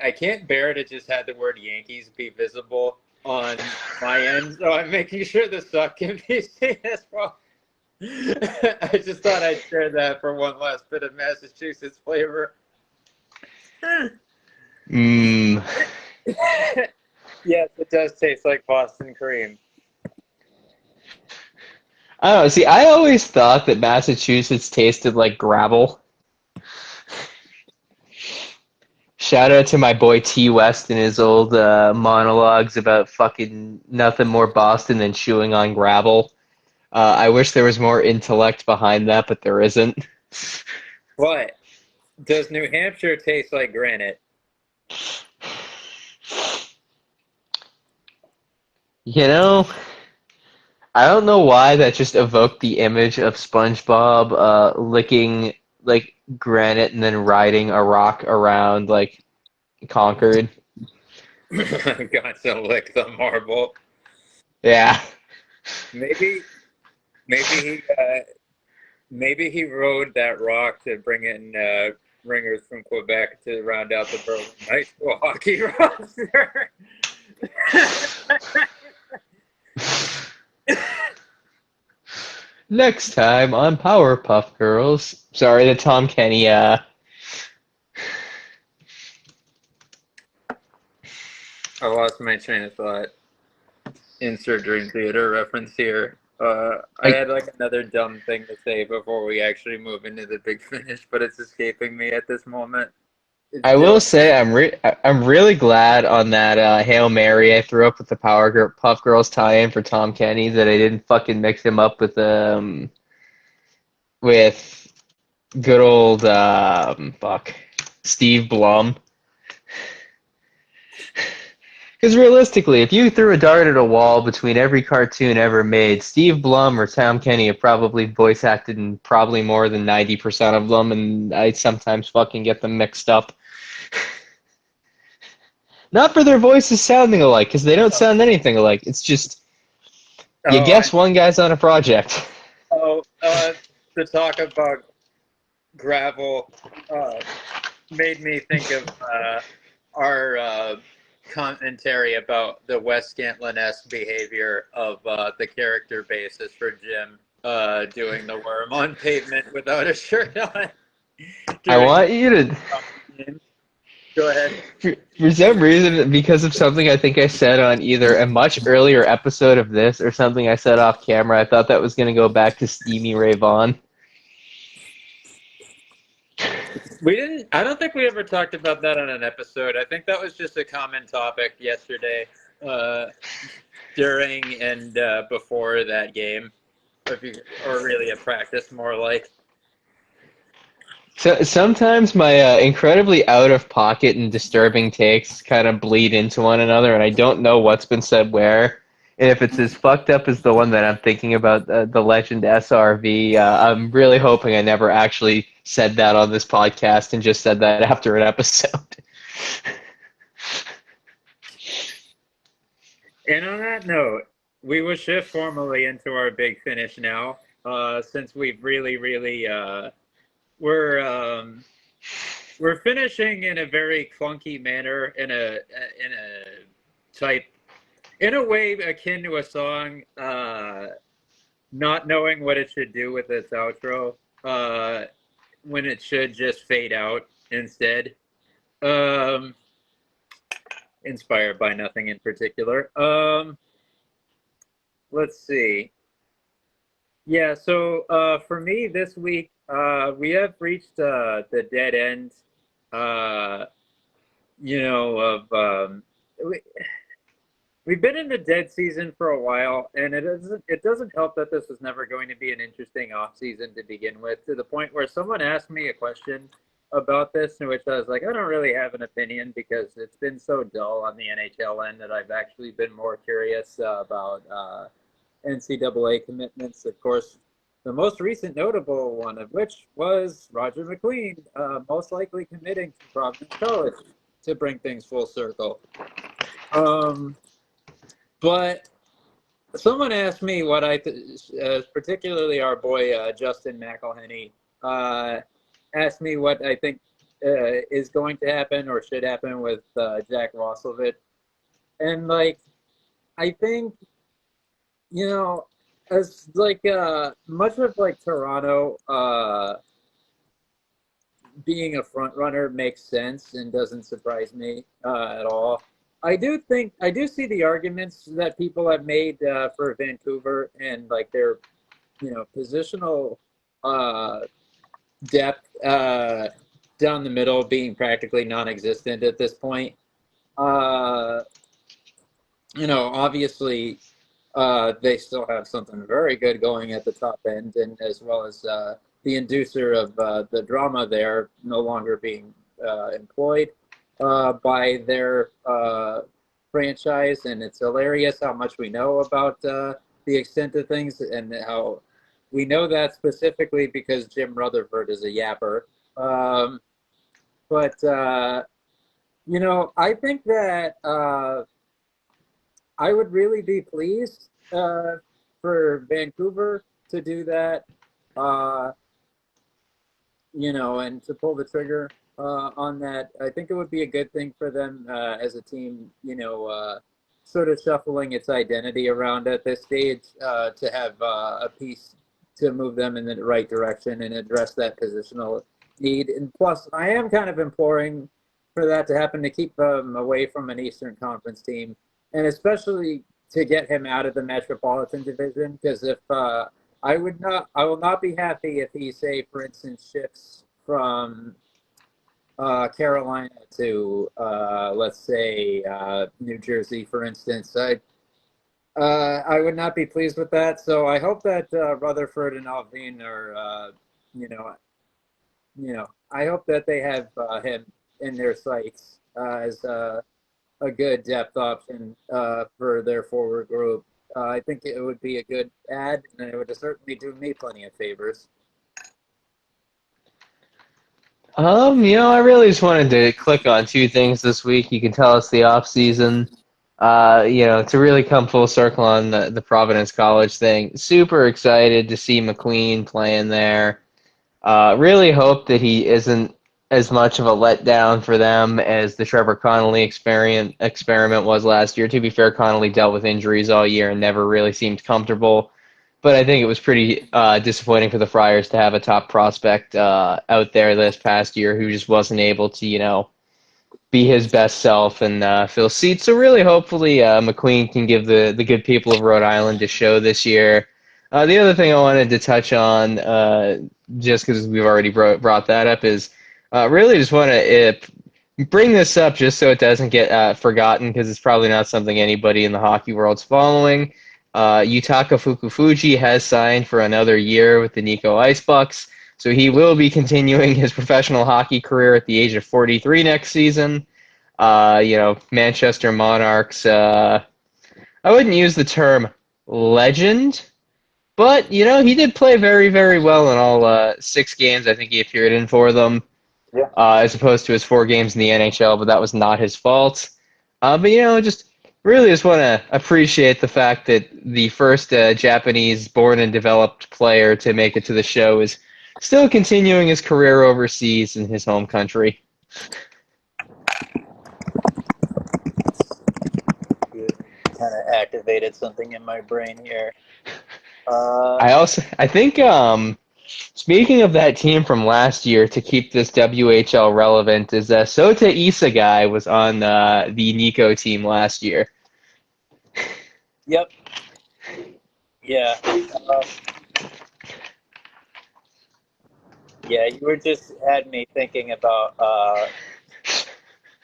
I can't bear to just have the word Yankees be visible on my end, so I'm making sure the suck can be seen as well. I just thought I'd share that for one last bit of Massachusetts flavor. Mm, Yes, it does taste like Boston cream. I don't know. See, I always thought that Massachusetts tasted like gravel. Shout out to my boy T West and his old monologues about fucking nothing more Boston than chewing on gravel. I wish there was more intellect behind that, but there isn't. What? Does New Hampshire taste like granite? You know, I don't know why that just evoked the image of SpongeBob licking like granite and then riding a rock around like Concord. Got to lick the marble. Yeah. Maybe, maybe he rode that rock to bring in ringers from Quebec to round out the Berlin high school hockey roster. Next time on Powerpuff Girls. Sorry, the Tom Kenny. I lost my train of thought. Insert Dream Theater reference here. I I had like another dumb thing to say before we actually move into the big finish, but it's escaping me at this moment. It's I will still say I'm really glad on that Hail Mary I threw up with the Puff Girls tie-in for Tom Kenny that I didn't fucking mix him up with good old fuck Steve Blum. Because realistically, if you threw a dart at a wall between every cartoon ever made, Steve Blum or Tom Kenny have probably voice acted in probably more than 90% of them, and I sometimes fucking get them mixed up. Not for their voices sounding alike, because they don't sound anything alike. It's just you oh I guess one guy's on a project. oh to talk about gravel uh, made me think of our commentary about the Wes Scantlin-esque behavior of the character basis for Jim doing the worm on pavement without a shirt on I during want you to the game. Go ahead. For some reason, because of something I think I said on either a much earlier episode of this or something I said off camera, I thought that was going to go back to Steamy Ray Vaughan. We didn't. I don't think we ever talked about that on an episode. I think that was just a common topic yesterday, uh, during and before that game, or really a practice, more like. So sometimes my incredibly out of pocket and disturbing takes kind of bleed into one another, and I don't know what's been said where. And if it's as fucked up as the one that I'm thinking about, the legend SRV, I'm really hoping I never actually said that on this podcast and just said that after an episode. And on that note, we will shift formally into our big finish now, since we've really we're we're finishing in a very clunky manner, type in a way akin to a song, not knowing what it should do with its outro, when it should just fade out instead. Um, Inspired by nothing in particular. Let's see. Yeah, so for me this week, we have reached the dead end, uh, of we, we've been in the dead season for a while, and it doesn't help that this was never going to be an interesting off season to begin with, to the point where someone asked me a question about this, in which I was like, I don't really have an opinion because it's been so dull on the NHL end that I've actually been more curious about NCAA commitments. Of course, the most recent notable one of which was Roger McLean, most likely committing to Providence College, to bring things full circle. But someone asked me what particularly our boy Justin McElhenney, asked me what I think is going to happen or should happen with Jack Roslovic. And like, I think, as like much of like Toronto being a front runner makes sense and doesn't surprise me at all. I do see the arguments that people have made for Vancouver and like their, positional depth down the middle being practically non-existent at this point. Obviously, they still have something very good going at the top end, and as well as the inducer of the drama there no longer being employed by their franchise. And it's hilarious how much we know about the extent of things, and how we know that specifically because Jim Rutherford is a yapper. But I think that I would really be pleased for Vancouver to do that, and to pull the trigger on that. I think it would be a good thing for them as a team, sort of shuffling its identity around at this stage, to have a piece to move them in the right direction and address that positional need. And plus, I am kind of imploring for that to happen, to keep them away from an Eastern Conference team, and especially to get him out of the Metropolitan Division. Because if I will not be happy if he, say, for instance, shifts from Carolina to let's say New Jersey, for instance. I would not be pleased with that. So I hope that Rutherford and Alvin are, I hope that they have him in their sights as a good depth option for their forward group. I think it would be a good add, and it would certainly do me plenty of favors. I really just wanted to click on two things this week. You can tell us the off season. To really come full circle on the Providence College thing. Super excited to see McLean playing there. Really hope that he isn't as much of a letdown for them as the Trevor Connolly experiment was last year. To be fair, Connolly dealt with injuries all year and never really seemed comfortable. But I think it was pretty disappointing for the Friars to have a top prospect out there this past year who just wasn't able to, be his best self and fill seats. So really, hopefully, McQueen can give the good people of Rhode Island a show this year. The other thing I wanted to touch on, just because we've already brought that up, is really just want to bring this up just so it doesn't get forgotten, because it's probably not something anybody in the hockey world's following. Yutaka Fukufuji has signed for another year with the Nikko Ice Bucks, so he will be continuing his professional hockey career at the age of 43 next season. Manchester Monarchs, I wouldn't use the term legend, but, he did play very, very well in all 6 games I think he appeared in for them, Yeah. as opposed to his 4 games in the NHL, but that was not his fault. Just really just want to appreciate the fact that the first Japanese born and developed player to make it to the show is still continuing his career overseas in his home country. You kind of activated something in my brain here. I think, speaking of that team from last year, to keep this WHL relevant, is Sota Isagai was on the Nikko team last year. Yep. Yeah. Yeah, you were just had me thinking about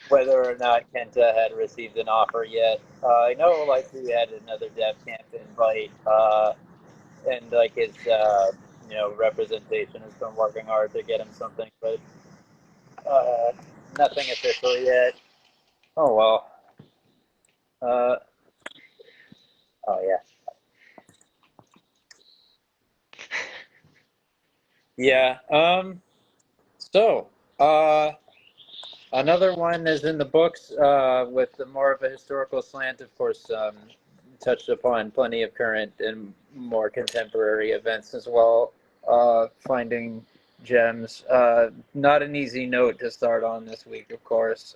whether or not Kenta had received an offer yet. I know, like, we had another dev camp invite, and like his representation has been working hard to get him something, but nothing official yet. Oh well. Oh yeah. Yeah. So, another one is in the books with more of a historical slant, of course, touched upon plenty of current and more contemporary events as well. Finding gems. Not an easy note to start on this week, of course.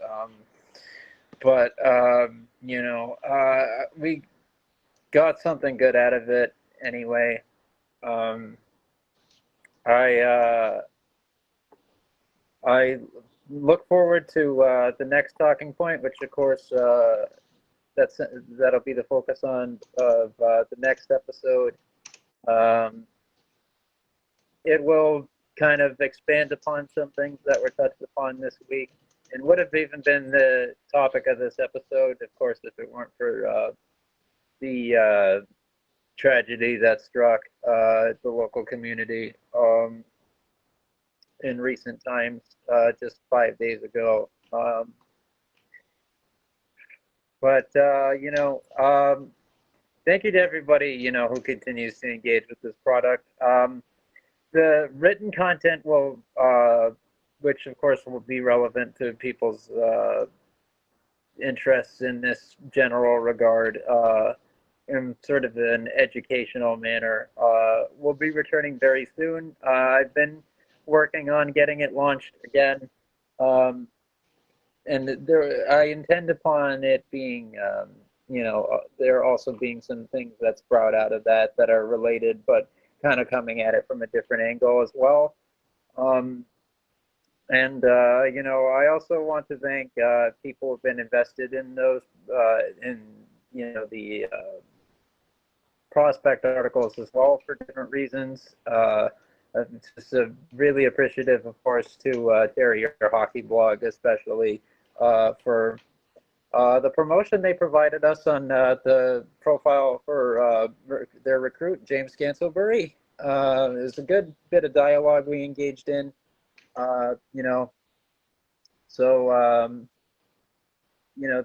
But, we got something good out of it anyway. I look forward to the next talking point, which, of course, that'll be the focus of the next episode. It will kind of expand upon some things that were touched upon this week, and would have even been the topic of this episode, of course, if it weren't for the tragedy that struck the local community in recent times, just 5 days ago. Thank you to everybody, who continues to engage with this product. The written content will, which of course will be relevant to people's interests in this general regard, in sort of an educational manner, will be returning very soon. I've been working on getting it launched again, and I intend upon it being, there also being some things that's brought out of that are related, but kind of coming at it from a different angle as well. I also want to thank people who've been invested in those, the prospect articles as well for different reasons. Just really appreciative, of course, to Terry, your hockey blog, especially for the promotion they provided us on the profile for their recruit, James Gansselbury. It was a good bit of dialogue we engaged in,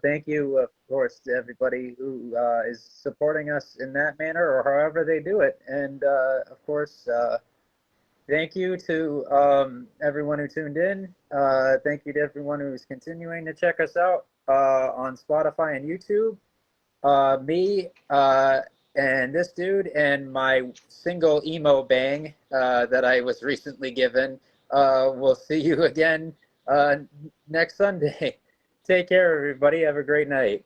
thank you, of course, to everybody who is supporting us in that manner or however they do it. And, of course, thank you to everyone who tuned in. Thank you to everyone who's continuing to check us out on Spotify and YouTube. Me and this dude and my single emo bang that I was recently given. We'll see you again next Sunday. Take care, everybody. Have a great night.